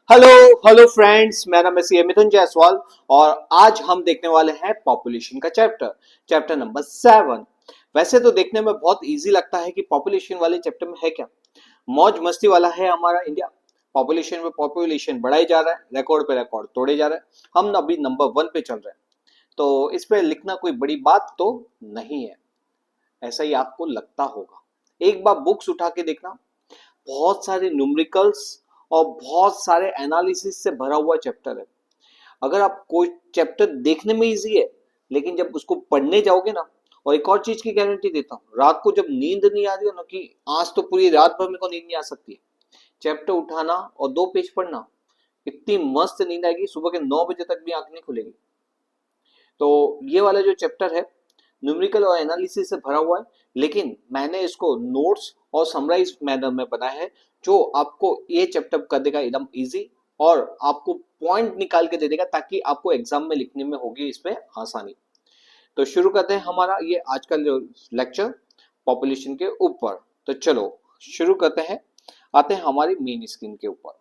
Hello hello friends, मेरा नाम है सी मिथुन जायसवाल और आज हम देखने वाले हैं पॉपुलेशन का चैप्टर नंबर 7। वैसे तो देखने में बहुत इजी लगता है कि पॉपुलेशन वाले चैप्टर में है क्या। मौज मस्ती वाला है हमारा इंडिया। पॉपुलेशन में पॉपुलेशन बढ़ाई जा रहा है, रिकॉर्ड पे रिकॉर्ड तोड़े जा रहे हैं। हम अभी नंबर 1 पे चल रहे हैं, तो इस पे लिखना कोई बड़ी बात तो नहीं है, ऐसा ही आपको लगता होगा। एक बार बुक्स उठा के देखना, बहुत सारे न्यूमेरिकल्स और बहुत सारे एनालिसिस से भरा हुआ चैप्टर है। अगर आप कोई चैप्टर देखने में इजी है, लेकिन जब उसको पढ़ने जाओगे ना, और एक और चीज की गारंटी देता हूँ, रात को जब नींद नहीं आ रही हो ना, कि आज तो पूरी रात भर मेरे को नींद नहीं आ सकती है, चैप्टर उठाना और 2 पेज पढ़ना, इतनी मस्त नींद आएगी, सुबह के 9 बजे तक भी आंख नहीं खुलेगी। तो ये वाला जो चैप्टर है न्यूमेरिकल और एनालिसिस से भरा हुआ है, लेकिन मैंने इसको नोट्स और समराइज मैनर में बनाया है, जो आपको ये चैप्टर कर देगा एकदम इजी और आपको पॉइंट निकाल के दे देगा, ताकि आपको एग्जाम में लिखने में होगी इसमें आसानी। तो शुरू करते हैं हमारा ये आज का जो लेक्चर पॉपुलेशन के ऊपर। तो चलो शुरू करते हैं, आते हैं हमारी मेन स्क्रीन के ऊपर।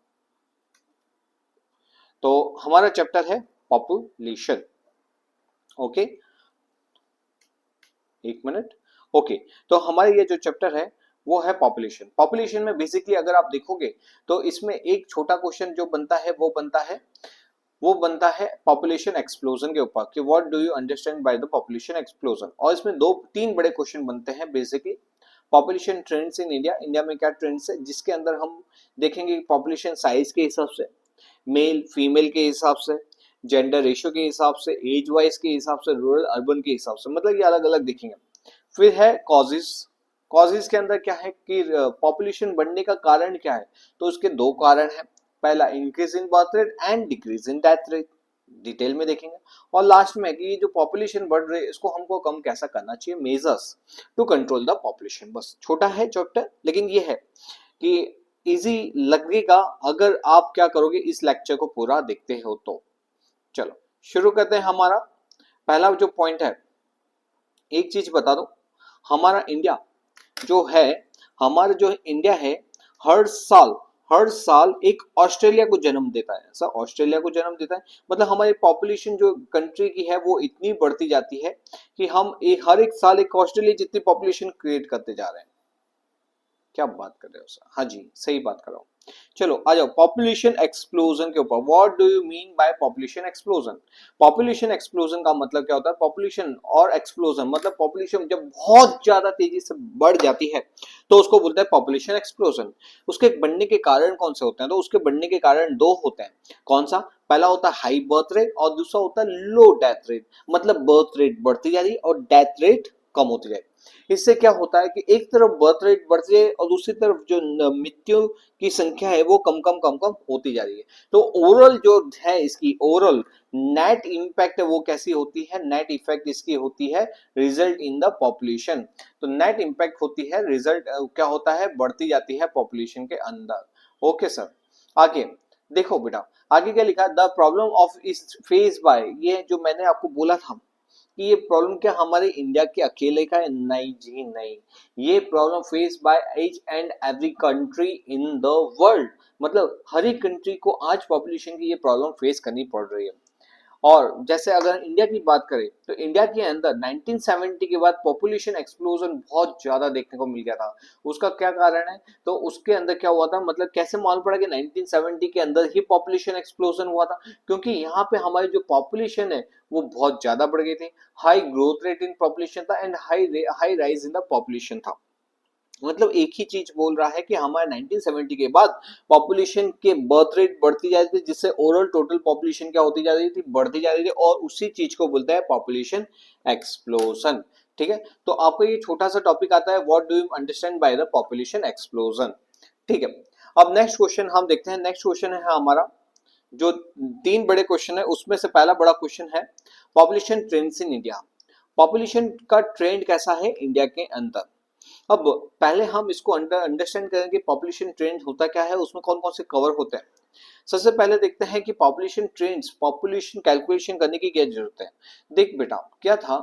तो हमारा चैप्टर है पॉपुलेशन। ओके, एक मिनट। ओके, तो हमारे ये जो चैप्टर है वो है पॉपुलेशन। पॉपुलेशन में बेसिकली अगर आप देखोगे तो इसमें एक छोटा क्वेश्चन जो बनता है वो बनता है पॉपुलेशन एक्सप्लोजन के ऊपर, कि what do you understand by the population explosion. और इसमें दो तीन बड़े क्वेश्चन बनते हैं basically. Population trends in India, India में क्या ट्रेंड्स है, जिसके अंदर हम देखेंगे पॉपुलेशन साइज के हिसाब से, मेल फीमेल के हिसाब से, जेंडर रेशियो के हिसाब से, एज वाइज के हिसाब से, रूरल अर्बन के हिसाब से, मतलब ये अलग अलग देखेंगे। फिर है कॉजेस। कॉजेस के अंदर क्या है कि पॉपुलेशन बढ़ने का कारण क्या है, तो उसके दो कारण है। पहला increase in birth rate and decrease in death rate, detail में देखेंगे। और लास्ट में कि ये जो पॉपुलेशन बढ़ रही है इसको हमको कम कैसा करना चाहिए, measures to control the population. बस छोटा है चैप्टर, लेकिन ये है कि इजी लगेगा अगर आप क्या करोगे, इस लेक्चर को पूरा देखते हो तो। चलो शुरू करते हैं। हमारा पहला जो पॉइंट है, एक चीज बता दो, हमारा इंडिया जो है, हमारा जो इंडिया है, हर साल हर साल एक ऑस्ट्रेलिया को जन्म देता है। ऐसा ऑस्ट्रेलिया को जन्म देता है, मतलब हमारी पॉपुलेशन जो कंट्री की है वो इतनी बढ़ती जाती है कि हम हर एक साल एक ऑस्ट्रेलिया जितनी पॉपुलेशन क्रिएट करते जा रहे हैं। क्या बात कर रहे हो सर? हाँ जी, सही बात कर रहा हूँ। चलो आ जाओ पॉपुलेशन एक्सप्लोजन के ऊपर। What do you mean by population explosion? Population explosion का मतलब क्या होता है? पॉपुलेशन और एक्सप्लोजन मतलब पॉपुलेशन जब बहुत ज्यादा तेजी से बढ़ जाती है तो उसको बोलते हैं पॉपुलेशन एक्सप्लोजन। उसके बढ़ने के कारण कौन से होते हैं? तो उसके बढ़ने के कारण दो होते हैं। कौन सा? पहला होता है हाई बर्थ रेट और दूसरा होता है लो डेथ रेट। मतलब बर्थ रेट बढ़ती जा रही है और डेथ रेट कम होती जाएगी। इससे क्या होता है कि एक तरफ बर्थ रेट बढ़ती है और दूसरी तरफ जो मृत्यु की संख्या है वो कम कम होती जा रही है। तो ओवरऑल जो है, इसकी ओवरऑल नेट इंपैक्ट है वो कैसी होती है? नेट इफेक्ट इसकी होती है रिजल्ट इन द पॉपुलेशन। तो नेट इंपैक्ट होती है, रिजल्ट क्या होता है? बढ़ती जाती है पॉपुलेशन के अंदर। ओके सर, आगे देखो बेटा, आगे क्या लिखा है? द प्रॉब्लम ऑफ इस फेस बाय, ये जो मैंने आपको बोला था कि ये प्रॉब्लम क्या हमारे इंडिया के अकेले का है? नहीं जी नहीं, ये problem face by each and every country in the world. मतलब हर एक कंट्री को आज पॉपुलेशन की ये प्रॉब्लम फेस करनी पड़ रही है। और जैसे अगर इंडिया की बात करें तो इंडिया के अंदर 1970 के बाद पॉपुलेशन एक्सप्लोजन बहुत ज्यादा देखने को मिल गया था। उसका क्या कारण है? तो उसके अंदर क्या हुआ था, मतलब कैसे मालूम पड़ा कि 1970 के अंदर ही पॉपुलेशन एक्सप्लोजन हुआ था? क्योंकि यहाँ पे हमारी जो पॉपुलेशन है वो बहुत ज्यादा बढ़ गई थी। High growth rate in population था and high rise in the population था। मतलब एक ही चीज बोल रहा है कि हमारे 1970 के बाद पॉपुलेशन के बर्थ रेट बढ़ती जा रही थी, जिससे ओवरऑल टोटल पॉपुलेशन क्या होती जा रही थी? बढ़ती जा रही थी। और उसी चीज को बोलते हैं पॉपुलेशन एक्सप्लोजन। ठीक है, तो आपको ये छोटा सा टॉपिक आता है, what do you understand by the population explosion. ठीक है, अब नेक्स्ट क्वेश्चन हम देखते हैं। नेक्स्ट क्वेश्चन है हमारा, जो तीन बड़े क्वेश्चन है उसमें से पहला बड़ा क्वेश्चन है population trends in India. Population का ट्रेंड कैसा है इंडिया के अंदर? अब पहले हम इसको अंडरस्टैंड करें कि पॉपुलेशन ट्रेंड होता क्या है, उसमें कौन कौन से कवर होते हैं। सबसे पहले देखते हैं कि पॉपुलेशन ट्रेंड्स, पॉपुलेशन कैलकुलेशन करने की क्या जरूरत है। देख बेटा, क्या था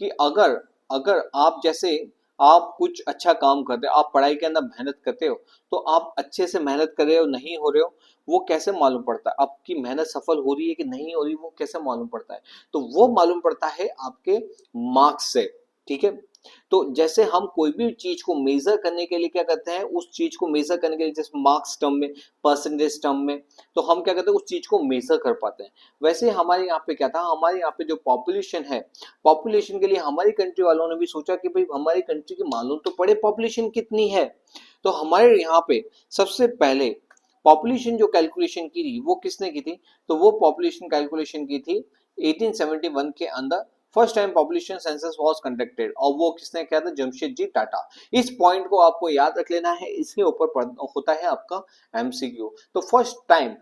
कि अगर अगर आप जैसे आप कुछ अच्छा काम करते हो, आप पढ़ाई के अंदर मेहनत करते हो, तो आप अच्छे से मेहनत कर रहे हो नहीं हो रहे हो वो कैसे मालूम पड़ता है? आपकी मेहनत सफल हो रही है कि नहीं हो रही वो कैसे मालूम पड़ता है? तो वो मालूम पड़ता है आपके मार्क्स से। ठीक है, तो जैसे हम कोई भी चीज को मेजर करने के लिए क्या करते हैं, उस चीज को मेजर करने के लिए जैसे मार्क्स टर्म में, परसेंटेज टर्म में, तो हम क्या करते हैं उस चीज को मेजर कर पाते हैं। वैसे हमारे यहाँ पे क्या था, हमारे यहाँ पे जो पॉपुलेशन है, पॉपुलेशन के लिए हमारी कंट्री वालों ने भी सोचा कि भाई हमारी कंट्री की मालूम तो पड़े पॉपुलेशन कितनी है। तो हमारे यहाँ पे सबसे पहले पॉपुलेशन जो कैलकुलेशन की थी वो किसने की थी, तो वो पॉपुलेशन कैलकुलेशन की थी 1871 के अंदर। First time population census was conducted, और वो किसने किया था, जमशेदजी टाटा। इस पॉइंट को आपको याद रख लेना है, इसके ऊपर होता है आपका एमसीक्यू। तो फर्स्ट टाइम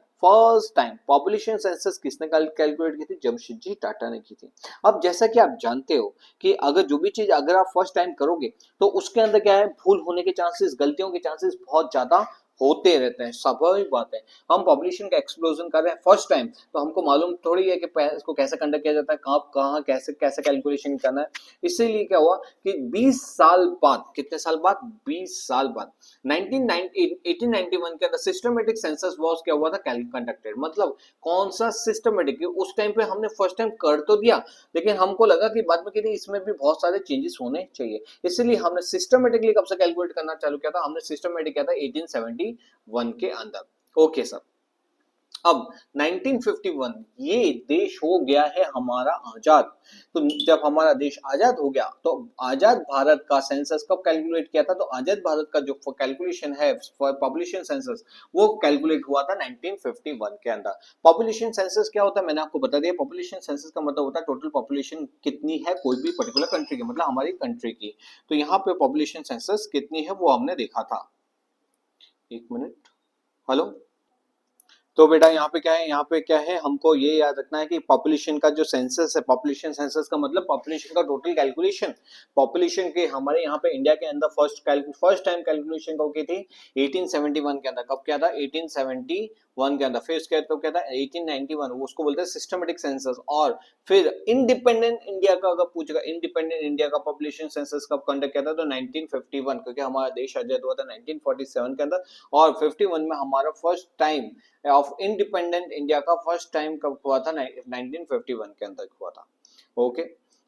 पॉपुलेशन सेंसस किसने कैलकुलेट की थी, जमशेदजी टाटा ने की थी। अब जैसा कि आप जानते हो कि अगर जो भी चीज अगर आप फर्स्ट टाइम करोगे तो उसके अंदर क्या है, भूल होने के चांसेस, गलतियों के चांसेस बहुत ज्यादा होते रहते हैं, स्वाभाविक बात है। हम पॉपुलेशन का एक्सप्लोजन कर रहे हैं फर्स्ट टाइम, तो हमको मालूम थोड़ी है कि इसको कैसे कंडक्ट किया जाता है, कहाँ कैसे कैसे कैलकुलेशन करना है। इसीलिए क्या हुआ कि 20 साल बाद, कितने साल बाद, 20 साल बाद 1891 के अंदर सिस्टमेटिक सेंसस वाज क्या हुआ था, कंडक्टेड। मतलब कौन सा सिस्टमेटिक, उस टाइम पे हमने फर्स्ट टाइम कर तो दिया, लेकिन हमको लगा कि बाद में कि इसमें भी बहुत सारे चेंजेस होने चाहिए, इसलिए हमने सिस्टमेटिकली कब से कैलकुलेट करना चालू किया था, हमने सिस्टमेटिक किया था 1871 के अंदर। ओके सर, अब 1951 ये देश हो गया है हमारा आजाद। तो जब हमारा देश आजाद हो गया तो आजाद भारत का सेंसस कब कैलकुलेट किया था, तो आजाद भारत का जो कैलकुलेशन है पॉपुलेशन सेंसस वो कैलकुलेट हुआ था 1951 के अंदर। पॉपुलेशन सेंसस क्या होता है मैंने आपको बता दिया, पॉपुलेशन सेंसस का मतलब होता है टोटल पॉपुलेशन कितनी है कोई भी पर्टिकुलर कंट्री की, मतलब हमारी कंट्री की। तो यहाँ पे पॉपुलेशन सेंसस कितनी है वो हमने देखा था। एक मिनट, हेलो। तो बेटा यहाँ पे क्या है, यहाँ पे क्या है, हमको ये याद रखना है कि पॉपुलेशन का जो सेंसस है, पॉपुलेशन सेंसस का मतलब पॉपुलेशन का टोटल कैलकुलेशन। पॉपुलेशन के हमारे यहाँ पे इंडिया के अंदर फर्स्ट टाइम कैलकुलेशन कब की थी, 1871 के अंदर। कब क्या था, 1871 के अंदर। फिर उसके बाद कब क्या था, 1891, वो उसको बोलते हैं सिस्टमेटिक सेंसस। और फिर इंडिपेंडेंट इंडिया का अगर पूछेगा, इंडिपेंडेंट इंडिया का पॉपुलेशन सेंसस कब कंडक्ट किया था, तो 1951, क्योंकि हमारा देश आजाद हुआ था 1947 के अंदर। और 51 में हमारा first time of independent India का फर्स्ट टाइम कब हुआ था, 1951 के अंदर हुआ था। ओके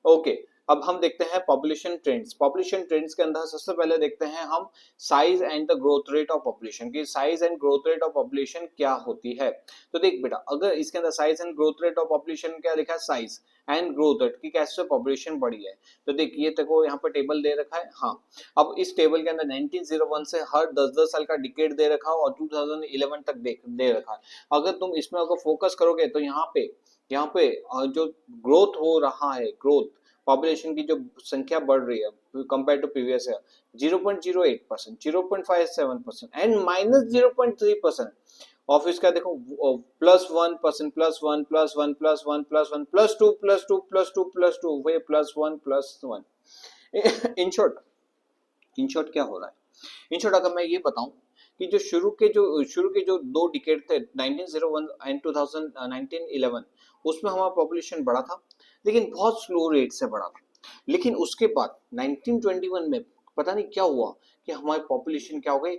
ओके, अब हम देखते हैं पॉपुलेशन ट्रेंड्स। पॉपुलेशन ट्रेंड्स के अंदर सबसे पहले देखते हैं हम size and the growth rate of population की। Size and growth rate of population क्या होती है, तो देख बेटा, अगर इसके अंदर size and growth rate of population क्या लिखा है, साइज एंड ग्रोथ रेट की कैसे पॉपुलेशन बढ़ी है। तो देख ये देखो यहाँ पे टेबल दे रखा है। हाँ, अब इस टेबल के अंदर 1901 से हर 10-10 साल का डिकेड दे रखा है और 2011 तक दे रखा है। अगर तुम इसमें अगर फोकस करोगे तो यहाँ पे जो ग्रोथ हो रहा है, ग्रोथ पॉपुलेशन की जो संख्या बढ़ रही है compare to previous year, 0.08%, 0.57% and -0.3%। Office का देखो +1%, +1, +1, +1, +1, +2, +2, +2, +2, वे +1, +1। इन शॉर्ट क्या हो रहा है, इन शॉर्ट अगर मैं ये बताऊं कि जो शुरू के जो दो डिकेड थे 1901 एंड 2000 1911, उसमें हमारा पॉपुलेशन बढ़ा था लेकिन बहुत स्लो रेट से बढ़ा था। लेकिन उसके बाद 1921 में पता नहीं क्या हुआ कि हमारी पॉपुलेशन क्या हो गई,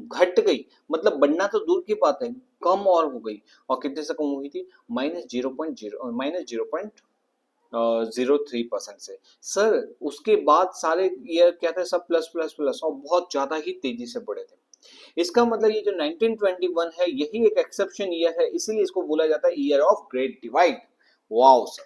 घट गई। मतलब बढ़ना तो दूर की बात है, कम और हो गई। और कितने से कम हुई थी, -0.03% से। सर उसके बाद सारे ईयर क्या थे, सब प्लस प्लस प्लस और बहुत ज्यादा ही तेजी से बढ़े थे। इसका मतलब ये जो 1921 है यही एक एक्सेप्शन ईयर है, इसीलिए इसको बोला जाता है year of great divide. Wow sir,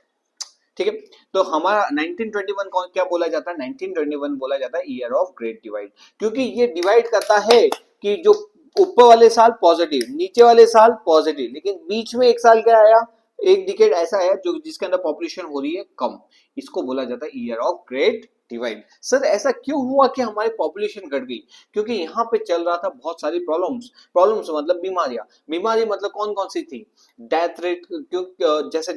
ठीक है। तो हमारा 1921 कौन क्या बोला जाता है, 1921 बोला जाता है ईयर ऑफ ग्रेट डिवाइड, क्योंकि ये डिवाइड करता है कि जो ऊपर वाले साल पॉजिटिव, नीचे वाले साल पॉजिटिव, लेकिन बीच में एक साल क्या आया, एक डिकेड ऐसा है जो जिसके अंदर पॉपुलेशन हो रही है कम। इसको बोला जाता है year of great divide. Sir ऐसा क्यों हुआ कि हमारी पॉपुलेशन घट गई, क्योंकि यहाँ पे चल रहा था बहुत सारी प्रॉब्लम्स मतलब बीमारियां। बीमारी मतलब कौन कौन सी थी, डेथ रेट क्यों, जैसे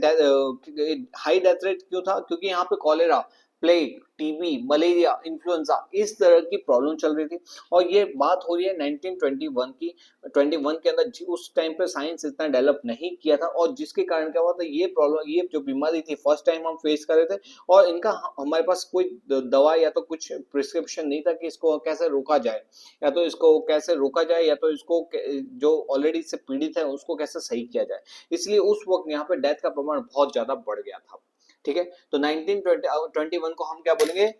हाई डेथ रेट क्यों था, क्योंकि यहाँ पे cholera plague, TB, malaria, influenza, इस तरह की प्रॉब्लम चल रही थी। और ये बात हो रही है 1921 की। 21 के अंदर उस टाइम पे साइंस इतना डेवलप नहीं किया था, और जिसके कारण क्या हुआ था, ये प्रॉब्लम, ये जो बीमारी थी फर्स्ट टाइम हम फेस कर रहे थे, और इनका हमारे पास कोई दवा या तो कुछ प्रिस्क्रिप्शन नहीं था कि इसको कैसे रोका जाए, या तो इसको कैसे रोका जाए, या तो इसको जो ऑलरेडी इससे पीड़ित है उसको कैसे सही किया जाए। इसलिए उस वक्त यहाँ पे डेथ का प्रमाण बहुत ज्यादा बढ़ गया था। ठीक है, तो 1921 को हम क्या बोलेंगे,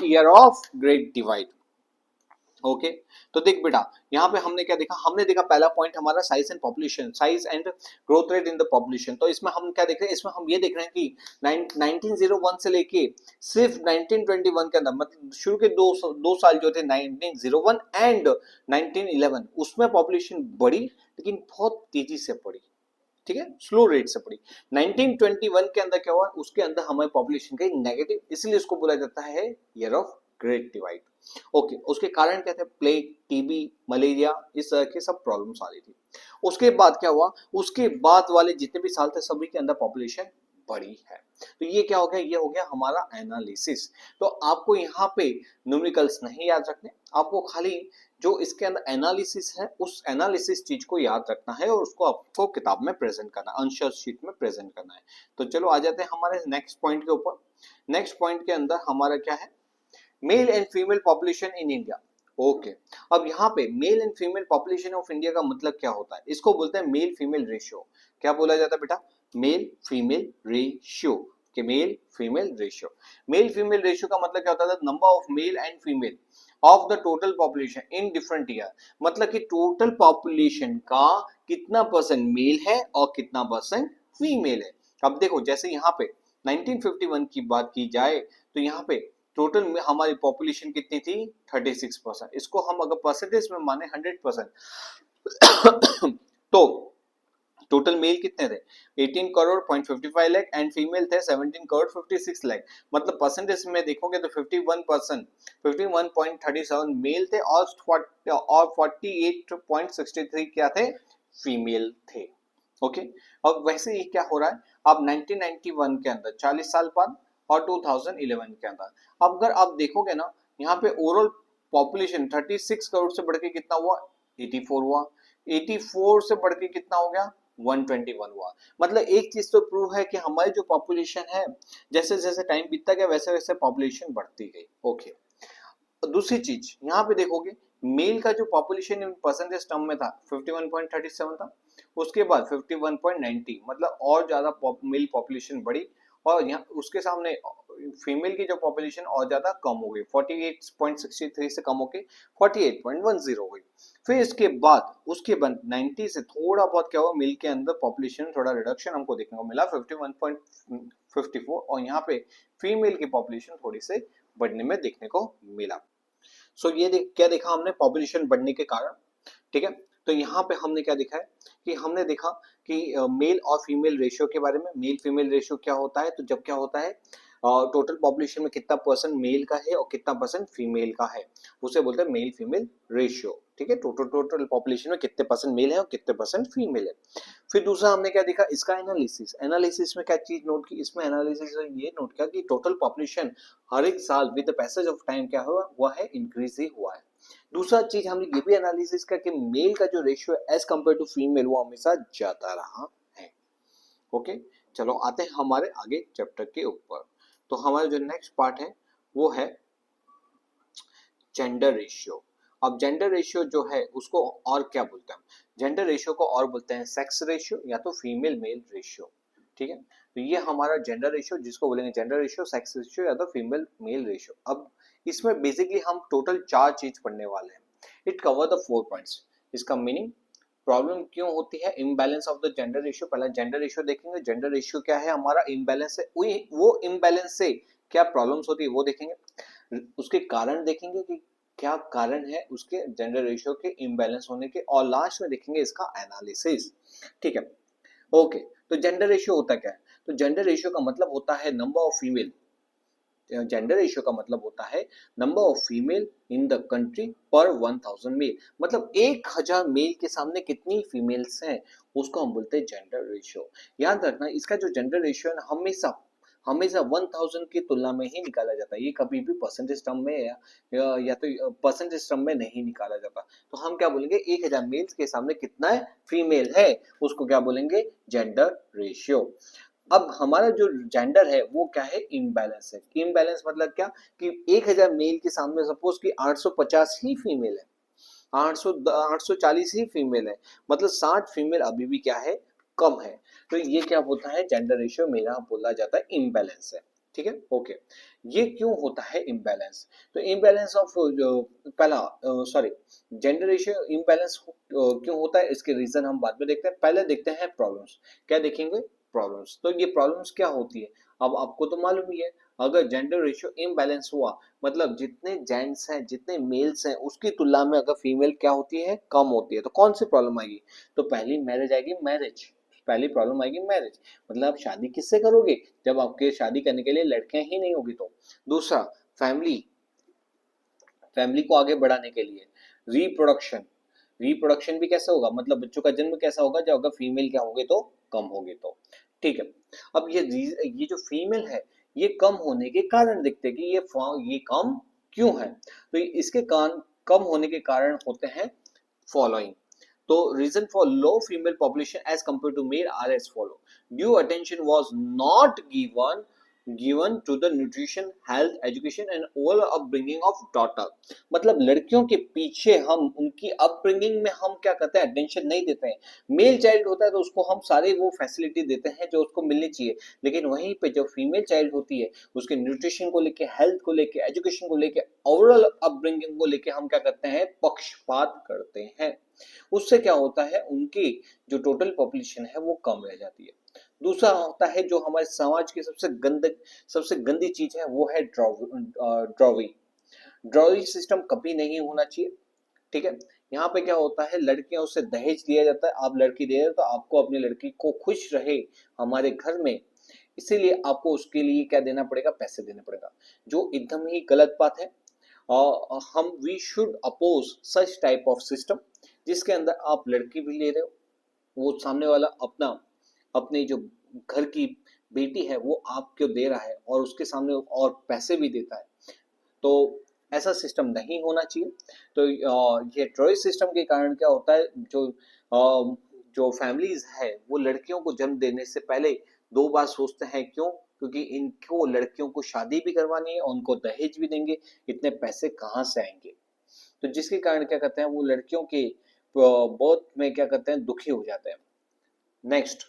year of great divide. Okay, तो देख बेटा, यहाँ पे हमने क्या देखा, हमने देखा पहला पॉइंट हमारा size and population, size and growth rate in the population. तो इसमें हम क्या देख रहे हैं, इसमें हम ये देख रहे हैं कि 1901 से लेके सिर्फ 1921 के अंदर, मतलब शुरू के दो साल जो थे 1901 एंड 1911, उसमें पॉपुलेशन बढ़ी, लेकिन बहुत तेजी से बढ़ी। ठीक है, स्लो रेट से पड़ी। 1921 के अंदर क्या हुआ, उसके अंदर हमारी पॉपुलेशन गई नेगेटिव, इसलिए इसको बोला जाता है year of great divide. Okay, उसके कारण क्या थे, प्लेग, टीबी, मलेरिया, इस तरह के सब प्रॉब्लम्स आ रही थी। उसके बाद क्या हुआ, उसके बाद वाले जितने भी साल थे सभी के अंदर पॉपुलेशन बढ़ी है। तो ये क्या हो गया, ये हो गया हमारा एनालिसिस। तो आपको यहाँ पे न्यूमेरिकल्स नहीं याद रखने, आपको खाली जो इसके अंदर एनालिसिस है उस एनालिसिस चीज को याद रखना है, और उसको आपको किताब में प्रेजेंट करना है, आंसर शीट में प्रेजेंट करना है। तो चलो आ जाते हैं हमारे नेक्स्ट पॉइंट के ऊपर। नेक्स्ट पॉइंट के अंदर हमारा क्या है, male and female population in India. Okay, अब यहाँ पे male and female population of India का मतलब क्या होता है, इसको बोलते हैं मेल फीमेल रेशियो। क्या बोला जाता है बेटा, मेल फीमेल रेशियो, के male female ratio. Male female ratio का मतलब क्या होता है, number of male and female of the total population in different year. मतलब कि टोटल पॉपुलेशन का कितना परसेंट मेल है और कितना परसेंट फीमेल है। अब देखो, जैसे यहाँ पे 1951 की बात की जाए, तो यहाँ पे टोटल में हमारी पॉपुलेशन कितनी थी, 36%। इसको हम अगर परसेंटेज में माने 100%, तो टोटल मेल कितने थे, 18 करोड़ 0.55 लाख, एंड फीमेल थे 17 करोड़ 56 लाख। मतलब परसेंटेज में देखोगे तो 51%, 51.37 मेल थे, और 48.63 क्या थे, फीमेल थे। ओके, अब वैसे ही क्या हो रहा है, अब 1991 के अंदर 40 साल बाद, और 2011 के अंदर, अब अगर आप देखोगे ना, यहाँ पे ओवरऑल पॉपुलेशन 36 करोड़ से बढ़ के कितना हुआ, 84 हुआ, 84 से बढ़ के कितना हो गया, 121 हुआ। मतलब एक चीज तो प्रूव है कि हमारी जो पॉपुलेशन है, जैसे जैसे टाइम बीतता गया वैसे वैसे पॉपुलेशन बढ़ती गई। ओके, दूसरी चीज यहाँ पे देखोगे, मेल का जो पॉपुलेशन इन परसेंटेज टर्म में था 51.37 था, उसके बाद 51.90, मतलब और ज्यादा मेल पॉपुलेशन बढ़ी, और यहाँ उसके सामने फीमेल की जो पॉपुलेशन और ज्यादा कम हो गई, 48.63 से कम होके 48.10 हो गई। फिर उसके बाद 90 से थोड़ा बहुत क्या हुआ, मेल के अंदर पॉपुलेशन थोड़ा रिडक्शन हमको देखने को मिला 51.54, और यहाँ पे फीमेल की पॉपुलेशन थोड़ी से बढ़ने में देखने को मिला। सो ये क्या देखा हमने, पॉपुलेशन बढ़ने के कारण। ठीक है, तो यहाँ पे हमने क्या देखा है, कि हमने देखा कि मेल और फीमेल रेशियो के बारे में। मेल फीमेल रेशियो क्या होता है, तो जब क्या होता है, टोटल पॉपुलेशन में कितना परसेंट मेल का है और कितना परसेंट फीमेल का है, उसे बोलते हैं मेल फीमेल रेशियो। ठीक है, टोटल पॉपुलेशन में कितने परसेंट मेल है और कितने परसेंट फीमेल है। फिर दूसरा हमने क्या देखा, इसका एनालिसिस। एनालिसिस में क्या चीज नोट की, इसमें एनालिसिस में ये नोट किया कि टोटल पॉपुलेशन हर एक साल with the passage of time क्या हुआ है, इंक्रीज ही हुआ है। दूसरा चीज हमने ये भी एनालिसिस किया कि मेल का जो रेशियो है एज कंपेयर टू फीमेल, वो हमेशा ज्यादा रहा है। ओके, चलो आते हैं हमारे आगे चैप्टर के ऊपर। तो हमारा जो नेक्स्ट पार्ट है वो है जेंडर रेशियो। अब जेंडर रेशियो जो है उसको और क्या बोलते हैं, जेंडर रेशियो को और बोलते हैं सेक्स रेशियो या तो फीमेल मेल रेशियो। ठीक है, तो ये हमारा जेंडर रेशियो, जिसको बोलेंगे जेंडर रेशियो, सेक्स रेशियो या तो फीमेल मेल रेशियो। अब इसमें बेसिकली हम टोटल 4 चीज पढ़ने वाले हैं। It cover the 4 points. इसका मीनिंग, प्रॉब्लम क्यों होती है, imbalance of the gender ratio. पहला जेंडर रेशियो देखेंगे, जेंडर रेशियो क्या है, हमारा इम्बैलेंस है, वो इम्बैलेंस से क्या प्रॉब्लम्स होती है वो देखेंगे। उसके कारण देखेंगे कि क्या कारण है उसके जेंडर रेशियो के इम्बैलेंस होने के, और लास्ट में देखेंगे इसका एनालिसिस। ठीक है, ओके, तो जेंडर रेशियो होता क्या है, तो जेंडर रेशियो का मतलब होता है number of female. Gender ratio का मतलब होता है number of female in the country पर 1000 मेल। मतलब 1000 मेल के सामने कितनी फीमेल्स हैं, उसको हम बोलते हैं जेंडर रेशियो। याद रखना, इसका जो जेंडर रेशियो है ना, हमेशा हमेशा 1000 की तुलना में ही निकाला जाता है, ये कभी भी परसेंटेज टर्म में या तो परसेंटेज टर्म में नहीं निकाला जाता। तो हम क्या बोलेंगे, 1000 मेल्स के सामने कितना है फीमेल है, उसको क्या बोलेंगे, जेंडर रेशियो। अब हमारा जो जेंडर है वो क्या है, इम्बैलेंस है। इम्बैलेंस मतलब क्या, कि 1000 मेल के सामने सपोज कि 850 ही फीमेल है, 840 ही फीमेल है, मतलब 60 फीमेल अभी भी क्या है, कम है। तो ये क्या होता है, जेंडर रेशियो मेरा बोला जाता है इम्बैलेंस है। ठीक है, ओके। ये क्यों होता है इम्बैलेंस, तो इम्बैलेंस ऑफ पहला सॉरी जेंडर रेशियो इम्बैलेंस क्यों होता है, इसके रीजन हम बाद में देखते हैं, पहले देखते हैं प्रॉब्लम्स। क्या देखेंगे, प्रॉब्लम्स। तो ये प्रॉब्लम्स क्या होती है, अब आपको तो मालूम ही है, अगर जेंडर रेशियो इम्बैलेंस हुआ, मतलब जितने जेंट्स हैं, जितने मेल्स हैं, उसकी तुलना में अगर फीमेल क्या होती है, कम होती है, तो कौन सी प्रॉब्लम आएगी, तो पहली मैरिज आएगी, मैरिज, पहली प्रॉब्लम आएगी मैरिज, मतलब आप शादी किससे करोगे जब आपके शादी करने के लिए लड़कियां ही नहीं होगी तो। दूसरा, फैमिली, फैमिली को आगे बढ़ाने के लिए। रिप्रोडक्शन, रिप्रोडक्शन भी कैसे होगा, मतलब बच्चों का जन्म कैसा होगा जब अगर फीमेल क्या होगे तो, कम होगे तो। ठीक है, अब ये जो फीमेल है, ये कम होने के कारण देखते हैं कि ये कम क्यों है, तो इसके कारण, कम होने के कारण होते हैं फॉलोइंग। तो reason for low female population as compare to male are as follow, due attention was not given to the nutrition, health, education and overall upbringing of daughter. मतलब लड़कियों के पीछे हम उनकी अपब्रिंगिंग में हम क्या करते हैं, अटेंशन नहीं देते हैं। मेल चाइल्ड होता है तो उसको हम सारे वो फैसिलिटी देते हैं जो उसको मिलनी चाहिए, लेकिन वहीं पे जो फीमेल चाइल्ड होती है, उसके न्यूट्रिशन को लेके, हेल्थ को लेके, एजुकेशन को लेके, ओवरऑल अपब्रिंगिंग को लेके हम क्या करते हैं, पक्षपात करते हैं। उससे क्या होता है, उनकी जो टोटल पॉपुलेशन है वो कम रह जाती है। दूसरा होता है जो हमारे समाज की सबसे गंदी चीज है, वो है ड्रॉवी। ड्रॉवी सिस्टम कभी नहीं होना चाहिए। ठीक है, यहाँ पे क्या होता है, लड़कियों से दहेज लिया जाता है, आप लड़की दे रहे हो तो आपको अपनी लड़की को खुश रहे हमारे घर में, इसीलिए आपको उसके लिए क्या देना पड़ेगा, पैसे देना पड़ेगा, जो एकदम ही गलत बात है। और हम we should oppose such type of system, जिसके अंदर आप लड़की भी ले रहे हो, वो सामने वाला अपनी जो घर की बेटी है वो आपको दे रहा है और उसके सामने और पैसे भी देता है, तो ऐसा सिस्टम नहीं होना चाहिए। तो ये ट्रॉय सिस्टम के कारण क्या होता है, जो फैमिलीज है वो लड़कियों को जन्म देने से पहले 2 बार सोचते हैं, क्यों, क्योंकि इनको लड़कियों को शादी भी करवानी है और उनको दहेज भी देंगे, इतने पैसे कहाँ से आएंगे, तो जिसके कारण क्या करते हैं, वो लड़कियों के बर्थ में क्या करते हैं, दुखी हो जाते हैं। Next,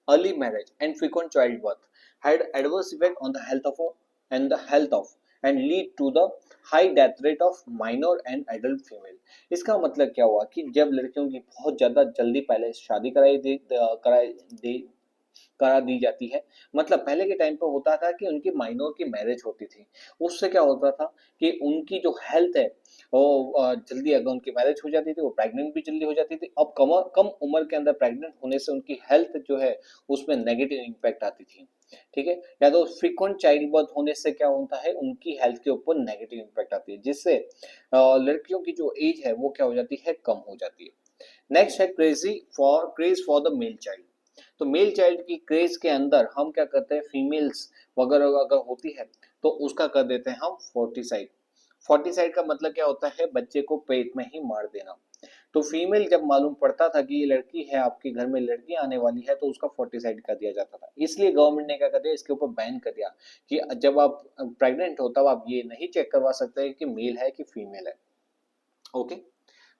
early marriage and frequent childbirth had adverse effect on the health of and lead to the high death rate of minor and adult female। इसका मतलब क्या हुआ कि जब लड़कियों की बहुत ज्यादा जल्दी पहले शादी करा दी जाती है, मतलब पहले के टाइम पे होता था कि उनकी माइनर की मैरिज होती थी, उससे क्या होता था कि उनकी जो हेल्थ है वो जल्दी, अगर उनकी मैरिज हो जाती थी, वो प्रेग्नेंट भी जल्दी हो जाती थी। अब कम कम उम्र के अंदर प्रेग्नेंट होने से उनकी हेल्थ जो है उसमें नेगेटिव इम्पैक्ट आती थी। ठीक है, या तो फ्रीक्वेंट चाइल्ड बर्थ होने से क्या होता है, उनकी हेल्थ के ऊपर नेगेटिव इम्पैक्ट आती है, जिससे लड़कियों की जो एज है वो क्या हो जाती है, कम हो जाती है। नेक्स्ट है craze for the male child. तो मेल चाइल्ड की क्रेज के अंदर हम क्या करते हैं, फीमेल्स वगैरह अगर होती है तो उसका कर देते हैं हम फोर्टिसाइड। फोर्टिसाइड का मतलब क्या होता है, बच्चे को पेट में ही मार देना। तो फीमेल जब मालूम पड़ता था कि ये लड़की है, आपके घर में लड़की आने वाली है, तो उसका फोर्टिसाइड कर दिया जाता था। इसलिए गवर्नमेंट ने क्या कर दिया, इसके ऊपर बैन कर दिया कि जब आप प्रेग्नेंट हो तब आप ये नहीं चेक करवा सकते कि मेल है कि फीमेल है। ओके,